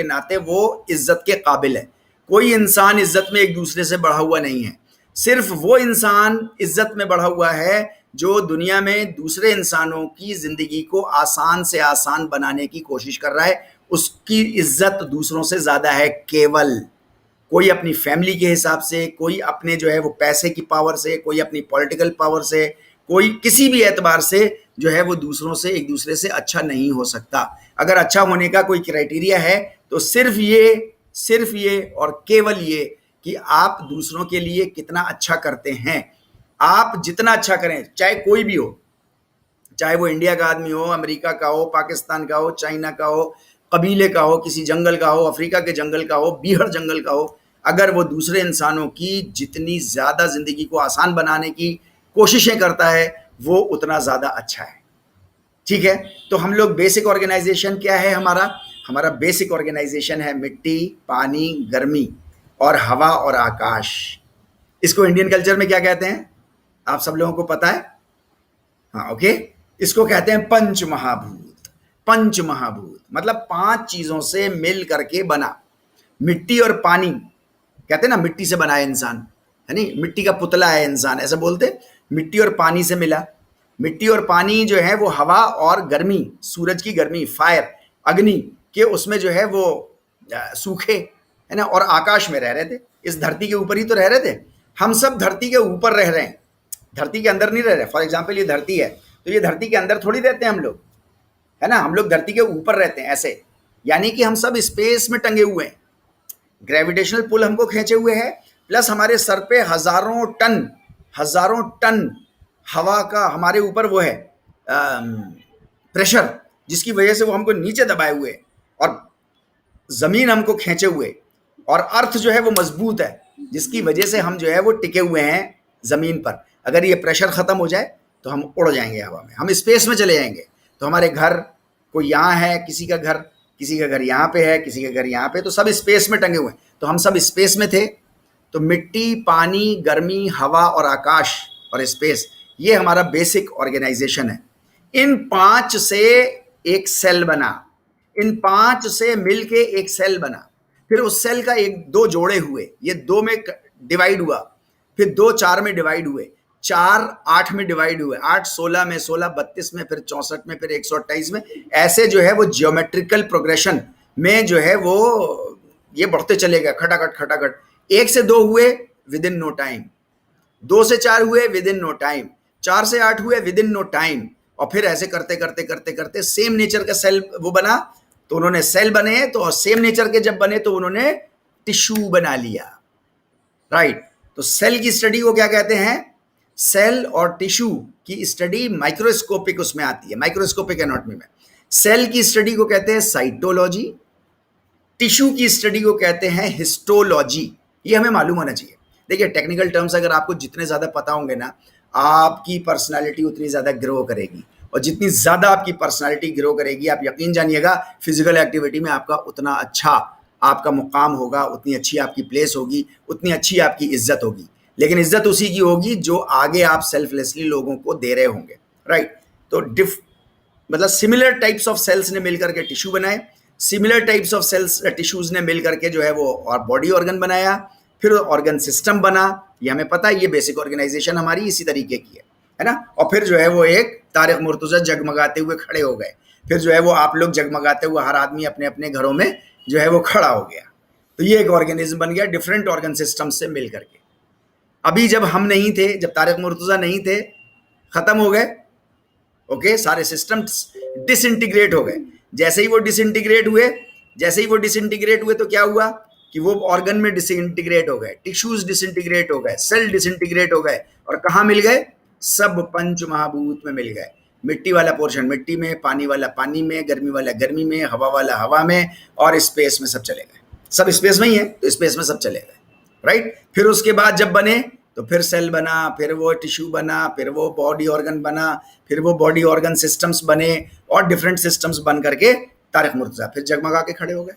नाते वो इज्जत के काबिल है। कोई इंसान इज्जत में एक दूसरे से बढ़ा हुआ नहीं है। सिर्फ वो इंसान इज्जत में बढ़ा हुआ है जो दुनिया में दूसरे इंसानों की जिंदगी को आसान से आसान बनाने की कोशिश कर रहा है। उसकी इज्जत दूसरों से ज्यादा है। केवल कोई अपनी फैमिली के हिसाब से, कोई अपने जो है वो पैसे की पावर से, कोई अपनी पॉलिटिकल पावर से, कोई किसी भी एतबार से जो है वो दूसरों से, एक दूसरे से अच्छा नहीं हो सकता। अगर अच्छा होने का कोई क्राइटेरिया है तो सिर्फ ये और केवल ये कि आप दूसरों के लिए कितना अच्छा करते हैं। आप जितना अच्छा करें, चाहे कोई भी हो, चाहे वो इंडिया का आदमी हो, अमेरिका का हो, पाकिस्तान का हो, चाइना का हो, कबीले का हो, किसी जंगल का हो, अफ्रीका के जंगल का हो, बीहड़ जंगल का हो, अगर वो दूसरे इंसानों की जितनी ज्यादा जिंदगी को आसान बनाने की कोशिशें करता है वो उतना ज्यादा अच्छा है। ठीक है, तो हम लोग बेसिक ऑर्गेनाइजेशन क्या है हमारा बेसिक ऑर्गेनाइजेशन है मिट्टी, पानी, गर्मी और हवा और आकाश। इसको इंडियन कल्चर में क्या कहते हैं आप सब लोगों को पता है? हाँ, ओके, इसको कहते हैं पंच महाभूत। पंच महाभूत मतलब 5 चीजों से मिल करके बना। मिट्टी और पानी, कहते हैं ना मिट्टी से बना है इंसान, है नहीं, मिट्टी का पुतला है इंसान, ऐसा बोलते। मिट्टी और पानी से मिला। मिट्टी और पानी जो है वो हवा और गर्मी, सूरज की गर्मी, फायर, अग्नि के उसमें जो है वो सूखे, है ना, और आकाश में रह रहे थे। इस धरती के ऊपर ही तो रह रहे थे। हम सब धरती के ऊपर रह रहे हैं, धरती के अंदर नहीं रह रहे। फॉर एग्जाम्पल ये धरती है तो ये धरती के अंदर थोड़ी रहते हैं हम लोग, है ना, हम लोग धरती के ऊपर रहते हैं ऐसे। यानी कि हम सब स्पेस में टंगे हुए हैं, ग्रेविटेशनल पुल हमको खींचे हुए है, प्लस हमारे सर पे हजारों टन हवा का हमारे ऊपर वो है प्रेशर, जिसकी वजह से वो हमको नीचे दबाए हुए, और जमीन हमको खींचे हुए, और अर्थ जो है वो मजबूत है, जिसकी वजह से हम जो है वो टिके हुए हैं जमीन पर। अगर ये प्रेशर खत्म हो जाए तो हम उड़ जाएंगे हवा में, हम स्पेस में चले जाएंगे। तो हमारे घर, कोई यहाँ है, किसी का घर यहाँ पे है, किसी का घर यहाँ पे, तो सब स्पेस में टंगे हुए हैं। तो हम सब स्पेस में थे। तो मिट्टी, पानी, गर्मी, हवा और आकाश और स्पेस, ये हमारा बेसिक ऑर्गेनाइजेशन है। इन 5 से एक सेल बना, इन 5 से मिलके एक सेल बना। फिर उस सेल का 1-2 जोड़े हुए, ये 2 में डिवाइड हुआ, फिर 2 4 में डिवाइड हुए, 4 8 में डिवाइड हुए, 8 16 में, 16 32 में, फिर 64 में, फिर 128 में। ऐसे जो है वो जियोमेट्रिकल प्रोग्रेशन में जो है वो ये बढ़ते चले गए, खटाखट। 1 से 2 हुए विद इन नो टाइम, 2 से 4 हुए विद इन नो टाइम, 4 से 8 हुए विद इन नो टाइम, और फिर ऐसे करते करते करते करते सेम नेचर का सेल वो बना, तो उन्होंने सेल बने, तो सेम नेचर के जब बने तो उन्होंने टिश्यू बना लिया, राइट। तो सेल की स्टडी को क्या कहते हैं? सेल और टिश्यू की स्टडी माइक्रोस्कोपिक उसमें आती है, माइक्रोस्कोपिक एनाटॉमी में। सेल की स्टडी को कहते हैं साइटोलॉजी, टिश्यू की स्टडी को कहते हैं हिस्टोलॉजी। ये हमें मालूम होना चाहिए। देखिए, टेक्निकल टर्म्स अगर आपको जितने ज़्यादा पता होंगे ना, आपकी पर्सनालिटी उतनी ज़्यादा ग्रो करेगी, और जितनी ज़्यादा आपकी पर्सनालिटी ग्रो करेगी, आप यकीन जानिएगा फिजिकल एक्टिविटी में आपका उतना अच्छा आपका मुकाम होगा, उतनी अच्छी आपकी प्लेस होगी, उतनी अच्छी आपकी इज्जत होगी। लेकिन इज्जत उसी की होगी जो आगे आप सेल्फलेसली लोगों को दे रहे होंगे, राइट। तो मतलब सिमिलर टाइप्स ऑफ सेल्स ने मिलकर के टिश्यू बनाए, similar types of sales tissues ने मिलकर के जो है वो और बॉडी ऑर्गन बनाया, फिर ऑर्गन सिस्टम बना। ये हमें पता है, ये बेसिक ऑर्गेनाइजेशन हमारी इसी तरीके की है ना। और फिर जो है वो एक तारिक मुर्तज़ा जगमगाते हुए खड़े हो गए, फिर जो है वो आप लोग जगमगाते हुए हर आदमी अपने अपने घरों में जो है वो खड़ा हो गया। तो ये एक ऑर्गेनिज्म बन गया डिफरेंट ऑर्गन सिस्टम से मिल करके। अभी जब हम नहीं थे, जब तारिक मुर्तज़ा नहीं थे, खत्म हो गए, ओके, सारे सिस्टम डिसइंटीग्रेट हो गए। जैसे ही वो डिसइंटीग्रेट हुए तो क्या हुआ कि वो ऑर्गन में डिसइंटीग्रेट हो गए, टिश्यूज डिसइंटीग्रेट हो गए, सेल डिसइंटीग्रेट हो गए, और कहाँ मिल गए? सब पंच महाभूत में मिल गए। मिट्टी वाला पोर्शन मिट्टी में, पानी वाला पानी में, गर्मी वाला गर्मी में, हवा वाला हवा में, और स्पेस में सब चले गए। सब स्पेस में ही है तो स्पेस में सब चले गए, राइट। फिर उसके बाद जब बने तो फिर सेल बना, फिर वो टिश्यू बना, फिर वो बॉडी ऑर्गन बना, फिर वो बॉडी ऑर्गन सिस्टम्स बने, और डिफरेंट सिस्टम्स बन करके तारिक मुर्तज़ा फिर जगमगा के खड़े हो गए,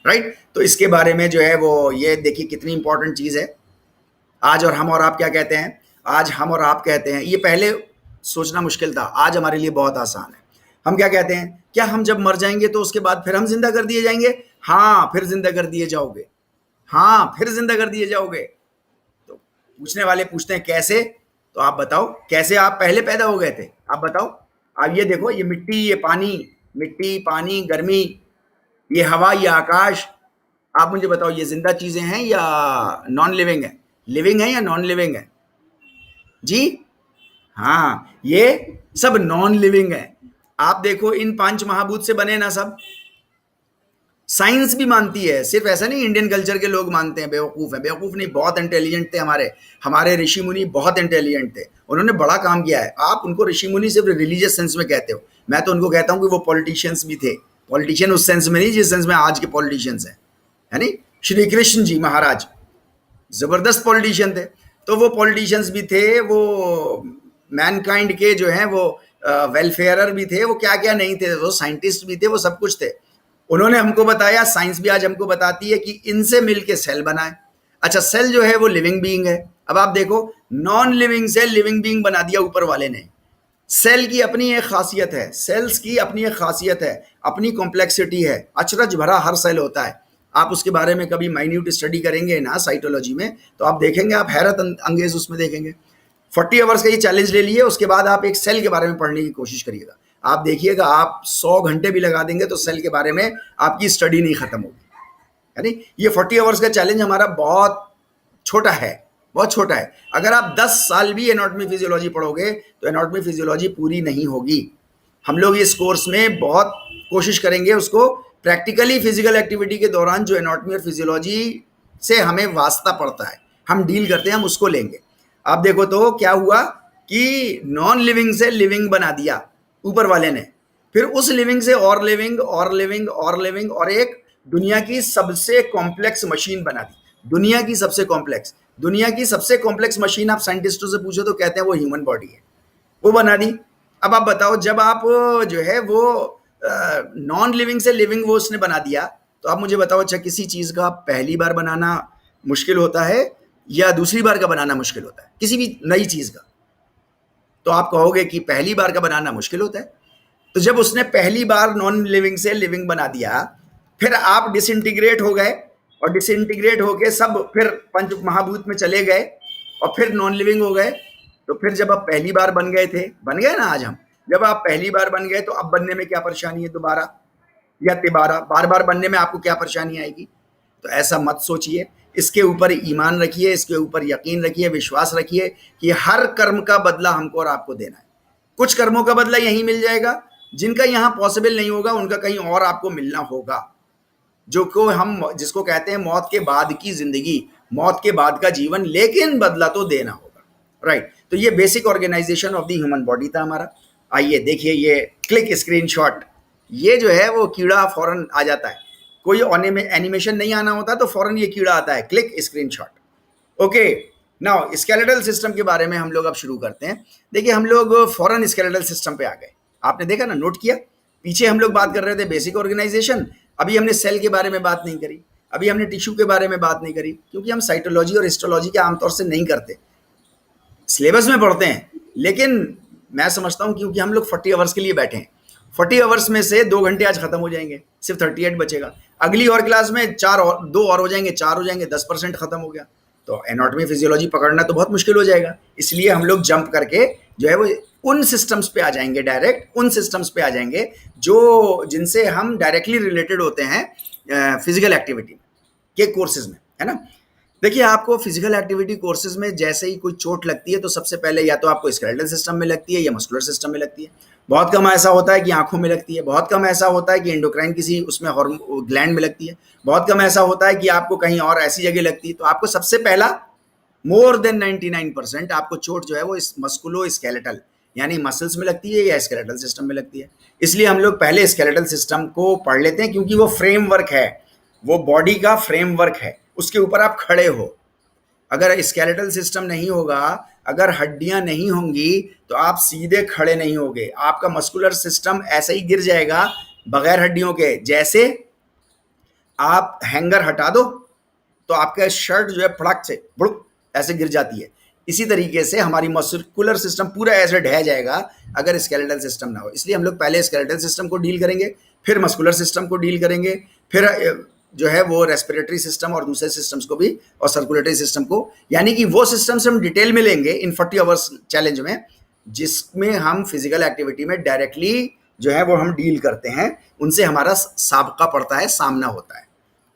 राइट। तो इसके बारे में जो है वो ये देखिए कितनी इंपॉर्टेंट चीज़ है। आज और हम और आप क्या कहते हैं? आज हम और आप कहते हैं, ये पहले सोचना मुश्किल था, आज हमारे लिए बहुत आसान है। हम क्या कहते हैं? क्या हम जब मर जाएंगे तो उसके बाद फिर हम जिंदा कर दिए जाएंगे? हाँ, फिर जिंदा कर दिए जाओगे। हाँ, फिर जिंदा कर दिए जाओगे। तो पूछने वाले पूछते हैं कैसे? तो आप बताओ कैसे आप पहले पैदा हो गए थे? आप बताओ। आप ये देखो, ये मिट्टी, ये पानी, मिट्टी, पानी, गर्मी, ये हवा, ये आकाश, आप मुझे बताओ ये जिंदा चीजें हैं या नॉन लिविंग है? लिविंग है या नॉन लिविंग है जी? हाँ, ये सब नॉन लिविंग है। आप देखो, इन 5 महाभूत से बने ना सब। साइंस भी मानती है, सिर्फ ऐसा नहीं इंडियन कल्चर के लोग मानते हैं बेवकूफ़ है। बेवकूफ़ नहीं, बहुत इंटेलिजेंट थे हमारे ऋषि मुनि, बहुत इंटेलिजेंट थे, उन्होंने बड़ा काम किया है। आप उनको ऋषि मुनि सिर्फ रिलीजियस सेंस में कहते हो, मैं तो उनको कहता हूँ कि वो पॉलिटिशियंस भी थे। पॉलिटिशियन उस सेंस में नहीं जिस सेंस में आज के पॉलिटिशियंस हैं, है नहीं। श्री कृष्ण जी महाराज जबरदस्त पॉलिटिशियन थे, तो वो पॉलिटिशियंस भी थे, वो मैनकाइंड के जो हैं वो वेलफेयरर भी थे, वो क्या क्या नहीं थे, वो साइंटिस्ट भी थे, वो सब कुछ थे। उन्होंने हमको बताया, साइंस भी आज हमको बताती है कि इनसे मिलके सेल बनाए। अच्छा, सेल जो है वो लिविंग बीइंग है। अब आप देखो, नॉन लिविंग से लिविंग बीइंग बना दिया ऊपर वाले ने। सेल की अपनी एक खासियत है, सेल्स की अपनी एक खासियत है, अपनी कॉम्प्लेक्सिटी है, अचरज भरा हर सेल होता है। आप उसके बारे में कभी माइन्यूट स्टडी करेंगे ना साइटोलॉजी में, तो आप देखेंगे, आप हैरत अंगेज उसमें देखेंगे। 40 आवर्स का ये चैलेंज ले लिए, उसके बाद आप एक सेल के बारे में पढ़ने की कोशिश करिएगा। आप देखिएगा, आप 100 घंटे भी लगा देंगे तो सेल के बारे में आपकी स्टडी नहीं खत्म होगी, यानी ये 40 आवर्स का चैलेंज हमारा बहुत छोटा है, बहुत छोटा है। अगर आप 10 साल भी एनाटॉमी फिजियोलॉजी पढ़ोगे तो एनाटॉमी फिजियोलॉजी पूरी नहीं होगी। हम लोग इस कोर्स में बहुत कोशिश करेंगे उसको प्रैक्टिकली फिजिकल एक्टिविटी के दौरान जो एनाटॉमी और फिजियोलॉजी से हमें वास्ता पड़ता है, हम डील करते हैं, हम उसको लेंगे। आप देखो तो क्या हुआ कि नॉन लिविंग से लिविंग बना दिया ऊपर वाले ने, फिर उस लिविंग से और लिविंग और लिविंग और लिविंग, और एक दुनिया की सबसे कॉम्प्लेक्स मशीन बना दी। दुनिया की सबसे कॉम्प्लेक्स मशीन आप साइंटिस्टों से पूछो तो कहते हैं वो ह्यूमन बॉडी है, वो बना दी। अब आप बताओ, जब आप जो है वो नॉन लिविंग से लिविंग वो उसने बना दिया, तो आप मुझे बताओ, अच्छा किसी चीज़ का पहली बार बनाना मुश्किल होता है या दूसरी बार का बनाना मुश्किल होता है? किसी भी नई चीज़ का तो आप कहोगे कि पहली बार का बनाना मुश्किल होता है। तो जब उसने पहली बार नॉन लिविंग से लिविंग बना दिया, फिर आप डिसइंटीग्रेट हो गए, और डिसइंटीग्रेट होके सब फिर पंच महाभूत में चले गए, और फिर नॉन लिविंग हो गए। तो फिर जब आप पहली बार बन गए ना आज हम, जब आप पहली बार बन गए तो अब बनने में क्या परेशानी है? दोबारा या तिबारा बार बार बनने में आपको क्या परेशानी आएगी? तो ऐसा मत सोचिए। इसके ऊपर ईमान रखिए, इसके ऊपर यकीन रखिए, विश्वास रखिए कि हर कर्म का बदला हमको और आपको देना है। कुछ कर्मों का बदला यहीं मिल जाएगा, जिनका यहाँ पॉसिबल नहीं होगा उनका कहीं और आपको मिलना होगा, जो को हम जिसको कहते हैं मौत के बाद की जिंदगी, मौत के बाद का जीवन, लेकिन बदला तो देना होगा, राइट। तो ये basic organization of the human body था हमारा। आइए देखिए ये क्लिक स्क्रीनशॉट, ये जो है वो कीड़ा फौरन आ जाता है, कोई एनिमेशन नहीं आना होता तो फौरन ये कीड़ा आता है, click screenshot. Okay, now skeletal system के बारे में हम लोग अब शुरू करते हैं। देखिए हम लोग फौरन स्केलेटल सिस्टम पे आ गए, आपने देखा ना, नोट किया। पीछे हम लोग बात कर रहे थे बेसिक ऑर्गेनाइजेशन, अभी हमने सेल के बारे में बात नहीं करी, अभी हमने टिश्यू के बारे में बात नहीं करी, क्योंकि हम साइटोलॉजी और हिस्टोलॉजी के आमतौर से नहीं करते, सिलेबस में पढ़ते हैं। लेकिन मैं समझता हूँ क्योंकि हम लोग 40 आवर्स के लिए बैठे हैं, 40 आवर्स में से 2 घंटे आज खत्म हो जाएंगे, सिर्फ 38 बचेगा। अगली और क्लास में 2 और हो जाएंगे, 4 हो जाएंगे, 10% खत्म हो गया। तो एनाटॉमी फिजियोलॉजी पकड़ना तो बहुत मुश्किल हो जाएगा, इसलिए हम लोग जंप करके जो है वो उन सिस्टम्स पे आ जाएंगे, डायरेक्ट उन सिस्टम्स पे आ जाएंगे जो जिनसे हम डायरेक्टली रिलेटेड होते हैं फिजिकल एक्टिविटी के कोर्सेज में, है ना। देखिए आपको फिजिकल एक्टिविटी कोर्सेज में जैसे ही कोई चोट लगती है तो सबसे पहले या तो आपको स्केलेटल सिस्टम में लगती है या मस्कुलर सिस्टम में लगती है। बहुत कम ऐसा होता है कि आंखों में लगती है, बहुत कम ऐसा होता है कि एंडोक्राइन किसी उसमें ग्लैंड में लगती है, बहुत कम ऐसा होता है कि आपको कहीं और ऐसी जगह लगती है। तो आपको सबसे पहला मोर देन 99% आपको चोट जो है वो इस मस्कुलो स्केलेटल यानी मसल्स में लगती है या स्केलेटल सिस्टम में लगती है। इसलिए हम लोग पहले स्केलेटल सिस्टम को पढ़ लेते हैं, क्योंकि वो फ्रेमवर्क है, वो बॉडी का फ्रेमवर्क है, उसके ऊपर आप खड़े हो। अगर स्केलेटल सिस्टम नहीं होगा, अगर हड्डियां नहीं होंगी तो आप सीधे खड़े नहीं होगे, आपका मस्कुलर सिस्टम ऐसे ही गिर जाएगा बगैर हड्डियों के। जैसे आप हैंगर हटा दो तो आपका शर्ट जो है फड़क से बुड़क ऐसे गिर जाती है, इसी तरीके से हमारी मस्कुलर सिस्टम पूरा ऐसे ढह जाएगा अगर स्केलेटल सिस्टम ना हो। इसलिए हम लोग पहले स्केलेटल सिस्टम को डील करेंगे, फिर मस्कुलर सिस्टम को डील करेंगे, फिर जो है वो रेस्पिरेटरी सिस्टम और दूसरे सिस्टम्स को भी, और सर्कुलेटरी सिस्टम को। यानी कि वो सिस्टम्स हम डिटेल में लेंगे इन 40 आवर्स चैलेंज में, जिसमें हम फिजिकल एक्टिविटी में डायरेक्टली जो है वो हम डील करते हैं, उनसे हमारा साबका पड़ता है, सामना होता है,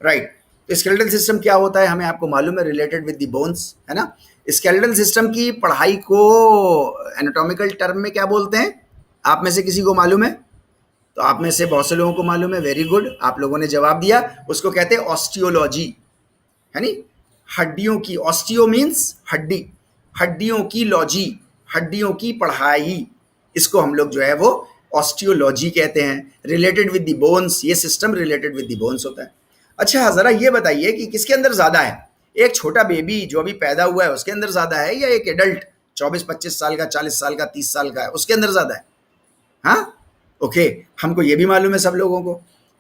राइट। तो स्केलेटल सिस्टम क्या होता है हमें आपको मालूम है, रिलेटेड विद द बोन्स, है ना। स्केलेटल सिस्टम की पढ़ाई को एनाटॉमिकल टर्म में क्या बोलते हैं, आप में से किसी को मालूम है? तो आप में से बहुत से लोगों को मालूम है, वेरी गुड, आप लोगों ने जवाब दिया। उसको कहते हैं ऑस्टियोलॉजी, है नी, हड्डियों की, ऑस्टियो मीन्स हड्डी, हड्डियों की लॉजी, हड्डियों की पढ़ाई, इसको हम लोग जो है वो ऑस्टियोलॉजी कहते हैं। रिलेटेड विद द बोन्स, ये system related with the bones होता है। अच्छा जरा ये बताइए कि किसके अंदर ज्यादा है, एक छोटा बेबी जो अभी पैदा हुआ है उसके अंदर ज्यादा है, या एक एडल्ट 24-25 साल का, 40 साल का, 30 साल का है उसके अंदर ज्यादा है? हाँ, ओके, हमको ये भी मालूम है सब लोगों को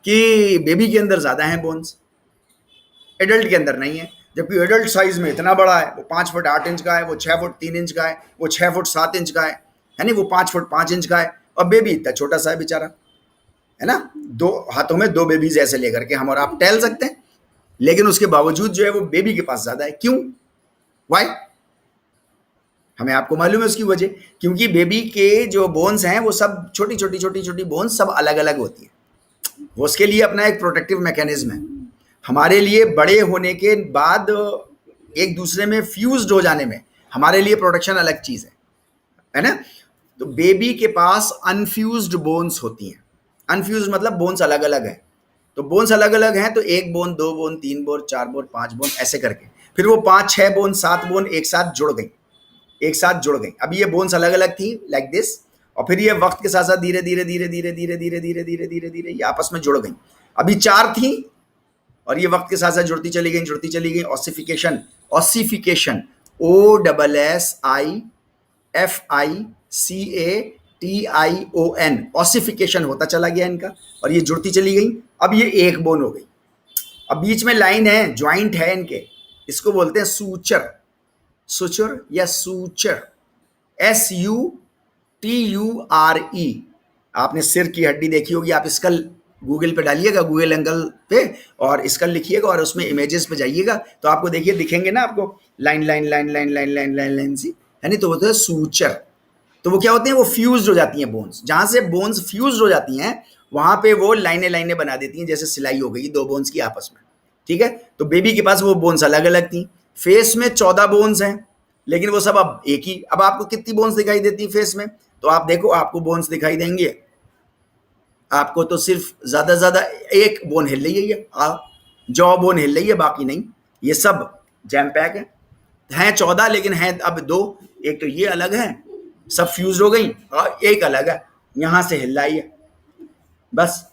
कि बेबी के अंदर ज्यादा है बोन्स, एडल्ट के अंदर नहीं है। जबकि एडल्ट साइज में इतना बड़ा है, वो 5 फुट 8 इंच का है, वो 6 फुट 3 इंच का है, वो 6 फुट 7 इंच का है नहीं, वो 5 फुट 5 इंच का है, और बेबी इतना छोटा सा है बेचारा, है ना। 2 हाथों में 2 बेबीज ऐसे लेकर के हम और आप टहल सकते हैं, लेकिन उसके बावजूद जो है वो बेबी के पास ज्यादा है। क्यों, वाई? हमें आपको मालूम है उसकी वजह, क्योंकि बेबी के जो बोन्स हैं वो सब छोटी छोटी छोटी छोटी बोन्स सब अलग अलग होती है, वो उसके लिए अपना एक प्रोटेक्टिव मैकेनिज्म है। हमारे लिए बड़े होने के बाद एक दूसरे में फ्यूज्ड हो जाने में हमारे लिए प्रोटेक्शन अलग चीज है ना। तो बेबी के पास अनफ्यूज्ड बोन्स होती हैं, अनफ्यूज्ड मतलब बोन्स अलग अलग है। तो बोन्स अलग अलग हैं तो 1 bone, 2 bone, 3 bone, 4 bone, 5 bone, ऐसे करके फिर वो 5, 6 बोन, 7 बोन एक साथ जुड़ गई, एक साथ जुड़ गई। अभी ये बोन्स अलग अलग थी लाइक दिस, और फिर ये वक्त के साथ साथ धीरे धीरे धीरे धीरे धीरे धीरे धीरे धीरे धीरे धीरे ये आपस में जुड़ गई। अभी 4 थी और ये वक्त के साथ साथ जुड़ती चली गई, जुड़ती चली गई। ऑसिफिकेशन, ऑसिफिकेशन, OSSIFICATION, ऑसिफिकेशन होता चला गया इनका, और ये जुड़ती चली गई। अब ये 1 बोन हो गई। अब बीच में लाइन है, ज्वाइंट है इनके, इसको बोलते हैं सूचर, सुचर या सूचर, SUTURE। आपने सिर की हड्डी देखी होगी, आप स्कल गूगल पे डालिएगा, गूगल एंगल पे, और स्कल लिखिएगा और उसमें इमेजेस पे जाइएगा तो आपको देखिए दिखेंगे ना आपको line line line line line line line line सी, है नहीं, तो वो तो है सूचर। तो वो क्या होते हैं, वो फ्यूज्ड हो जाती हैं बोन्स, जहां से बोन्स फ्यूज्ड हो जाती हैं वहां पे वो लाइनें लाइनें बना देती हैं, जैसे सिलाई हो गई 2 बोन्स की आपस में, ठीक है, तो बेबी के पास वो बोन्स अलग अलग थी। फेस में 14 बोन्स हैं, लेकिन वो सब अब एक ही। अब आपको कितनी बोन्स दिखाई देती फेस में? तो आप देखो, आपको बोन्स दिखाई देंगे, आपको तो सिर्फ ज्यादा से ज्यादा एक बोन हिल रही है, जॉ बोन हिल रही है, बाकी नहीं। ये सब जैम पैक हैं 14, लेकिन हैं अब दो। एक तो ये अलग है, सब फ्यूज हो गई, और एक अलग है, यहां से हिल रही है, बस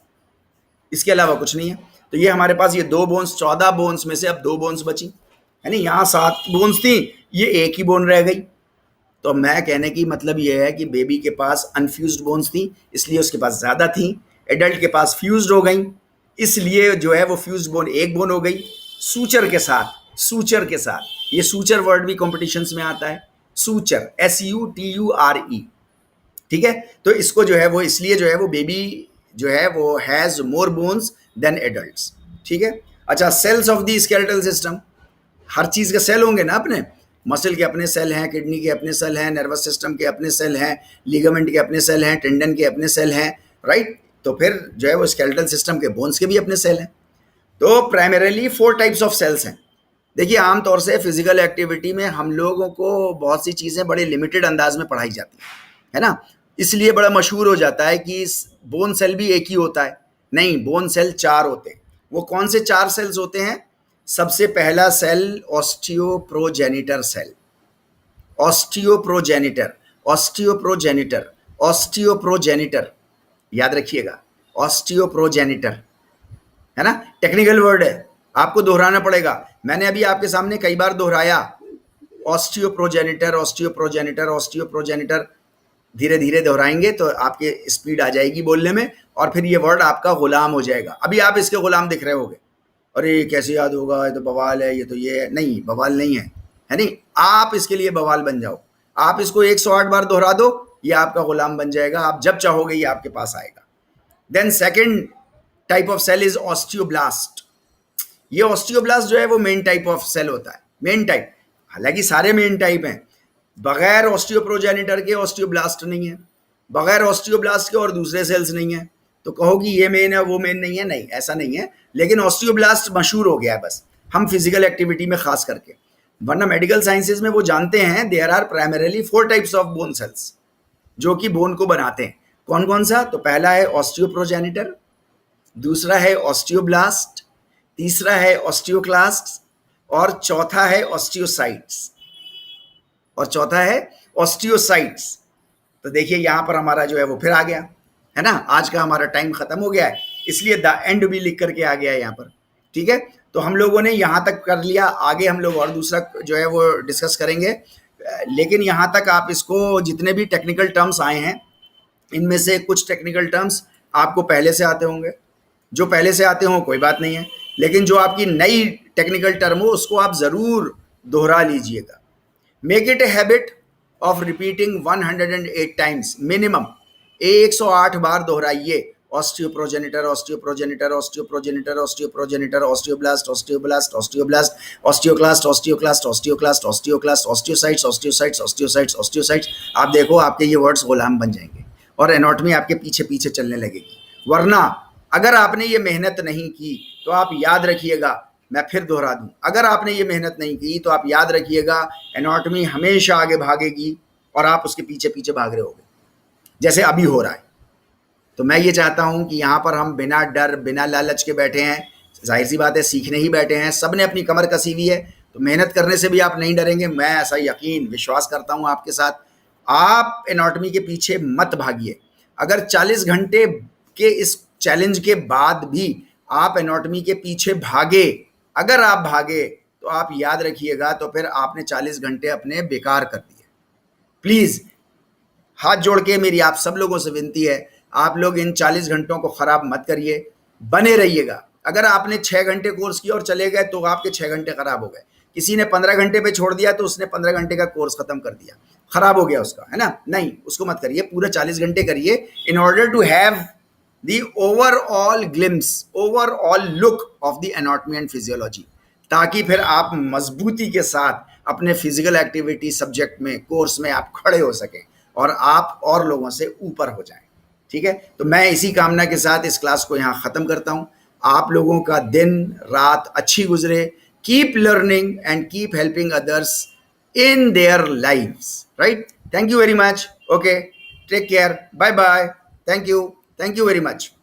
इसके अलावा कुछ नहीं है। तो ये हमारे पास ये दो बोन्स, 14 बोन्स में से अब दो बोन्स बची, है नहीं। यहाँ 7 बोन्स थी, ये एक ही बोन रह गई। तो मैं कहने की मतलब ये है कि बेबी के पास अनफ्यूज्ड बोन्स थी, इसलिए उसके पास ज्यादा थी। एडल्ट के पास फ्यूज्ड हो गई, इसलिए जो है वो फ्यूज्ड बोन एक बोन हो गई, सूचर के साथ। सूचर के साथ, ये सूचर वर्ड भी कॉम्पिटिशन्स में आता है, सूचर, SUTURE। ठीक है, तो इसको जो है वो इसलिए जो है वो बेबी जो है वो has more bones than adults. ठीक है। अच्छा, cells of the skeletal system, हर चीज के सेल होंगे ना अपने। मसल के अपने सेल हैं, किडनी के अपने सेल हैं, नर्वस सिस्टम के अपने सेल हैं, लिगामेंट के अपने सेल हैं, टेंडन के अपने सेल हैं, राइट। तो फिर जो है वो स्केलेटल सिस्टम के बोन्स के भी अपने सेल हैं। तो प्राइमरीली 4 टाइप्स ऑफ सेल्स हैं। देखिए, आमतौर से फिजिकल एक्टिविटी में हम लोगों को बहुत सी चीज़ें बड़े लिमिटेड अंदाज में पढ़ाई जाती है ना। इसलिए बड़ा मशहूर हो जाता है कि बोन सेल भी एक ही होता है। नहीं, बोन सेल 4 होते हैं। वो कौन से 4 सेल्स होते हैं? सबसे पहला सेल ऑस्टियोप्रोजेनिटर सेल, ऑस्टियोप्रोजेनिटर, ऑस्टियोप्रोजेनिटर, ऑस्टियोप्रोजेनिटर, याद रखिएगा, ऑस्टियोप्रोजेनिटर, है ना। टेक्निकल वर्ड है, आपको दोहराना पड़ेगा। मैंने अभी आपके सामने कई बार दोहराया, ऑस्टियोप्रोजेनिटर, ऑस्टियोप्रोजेनिटर, ऑस्टियोप्रोजेनिटर। धीरे धीरे दोहराएंगे तो आपके स्पीड आ जाएगी बोलने में, और फिर ये वर्ड आपका गुलाम हो जाएगा। अभी आप इसके गुलाम दिख रहे होगे, अरे कैसे याद होगा, ये तो बवाल है, ये तो ये है। नहीं, बवाल नहीं है नहीं। आप इसके लिए बवाल बन जाओ। आप इसको 108 बार दोहरा दो, ये आपका गुलाम बन जाएगा। आप जब चाहोगे ये आपके पास आएगा। Then second type of cell is osteoblast. ये ऑस्टियोब्लास्ट जो है वो मेन टाइप ऑफ सेल होता है, मेन टाइप। हालांकि सारे मेन टाइप हैं, बगैर ऑस्टियोप्रोजेनिटर के ऑस्टियोब्लास्ट नहीं है, बगैर ऑस्टियोब्लास्ट के और दूसरे सेल्स नहीं है। तो कहो कि ये मेन है वो मेन नहीं है, नहीं, ऐसा नहीं है। लेकिन ऑस्टियोब्लास्ट मशहूर हो गया है बस हम फिजिकल एक्टिविटी में खास करके, वरना मेडिकल साइंसेज में वो जानते हैं there are primarily 4 types of bone cells जो कि बोन को बनाते हैं। कौन कौन सा? तो पहला है ऑस्टियोप्रोजेनिटर, दूसरा है ऑस्टियोब्लास्ट, तीसरा है ऑस्टियोक्लास्ट, और चौथा है ऑस्टियोसाइट्स, और चौथा है ऑस्टियोसाइट्स। तो देखिए यहां पर हमारा जो है वो फिर आ गया, है ना। आज का हमारा टाइम खत्म हो गया है, इसलिए द एंड भी लिख करके आ गया है यहाँ पर। ठीक है, तो हम लोगों ने यहाँ तक कर लिया, आगे हम लोग और दूसरा जो है वो डिस्कस करेंगे। लेकिन यहाँ तक आप इसको, जितने भी टेक्निकल टर्म्स आए हैं, इनमें से कुछ टेक्निकल टर्म्स आपको पहले से आते होंगे। जो पहले से आते हों कोई बात नहीं है, लेकिन जो आपकी नई टेक्निकल टर्म हो उसको आप ज़रूर दोहरा लीजिएगा। Make it a habit of repeating 108 times minimum. 108 बार दोहराइए। Osteoprogenitor, osteoprogenitor, osteoprogenitor, osteoprogenitor, osteoblast, osteoblast, osteoblast, osteoclast, osteoclast, osteoclast, osteoclast, osteocytes, osteocytes, osteocytes, osteocytes. आप देखो आपके ये वर्ड्स गुलाम बन जाएंगे और एनाटॉमी आपके पीछे पीछे चलने लगेगी। वरना अगर आपने ये मेहनत नहीं की तो आप याद रखिएगा, मैं फिर दोहरा दूं, अगर आपने ये मेहनत नहीं की तो आप याद रखिएगा एनाटॉमी हमेशा आगे भागेगी और आप उसके पीछे पीछे भाग रहे होगे, जैसे अभी हो रहा है। तो मैं ये चाहता हूं कि यहाँ पर हम बिना डर बिना लालच के बैठे हैं। जाहिर सी बात है, सीखने ही बैठे हैं, सब ने अपनी कमर कसी हुई है, तो मेहनत करने से भी आप नहीं डरेंगे। मैं ऐसा यकीन विश्वास करता हूँ आपके साथ। आप एनाटॉमी के पीछे मत भागिए। अगर 40 घंटे के इस चैलेंज के बाद भी आप एनाटॉमी के पीछे भागे, अगर आप भागे तो आप याद रखिएगा, तो फिर आपने 40 घंटे अपने बेकार कर दिए। प्लीज हाथ जोड़ के मेरी आप सब लोगों से विनती है, आप लोग इन 40 घंटों को खराब मत करिए, बने रहिएगा। अगर आपने 6 घंटे कोर्स किया और चले गए तो आपके 6 घंटे खराब हो गए। किसी ने 15 घंटे पे छोड़ दिया तो उसने 15 घंटे का कोर्स खत्म कर दिया, खराब हो गया उसका, है ना। नहीं, उसको मत करिए, पूरे 40 घंटे करिए in order to have the overall glimpse, overall look of the anatomy and physiology, ताकि फिर आप मजबूती के साथ अपने फिजिकल एक्टिविटी सब्जेक्ट में, कोर्स में आप खड़े हो सकें और आप और लोगों से ऊपर हो जाएं। ठीक है, तो मैं इसी कामना के साथ इस क्लास को यहाँ ख़त्म करता हूँ। आप लोगों का दिन रात अच्छी गुजरे. Keep learning and keep helping others in their lives, right? Thank you very much. Okay, take care. Bye bye. Thank you very much.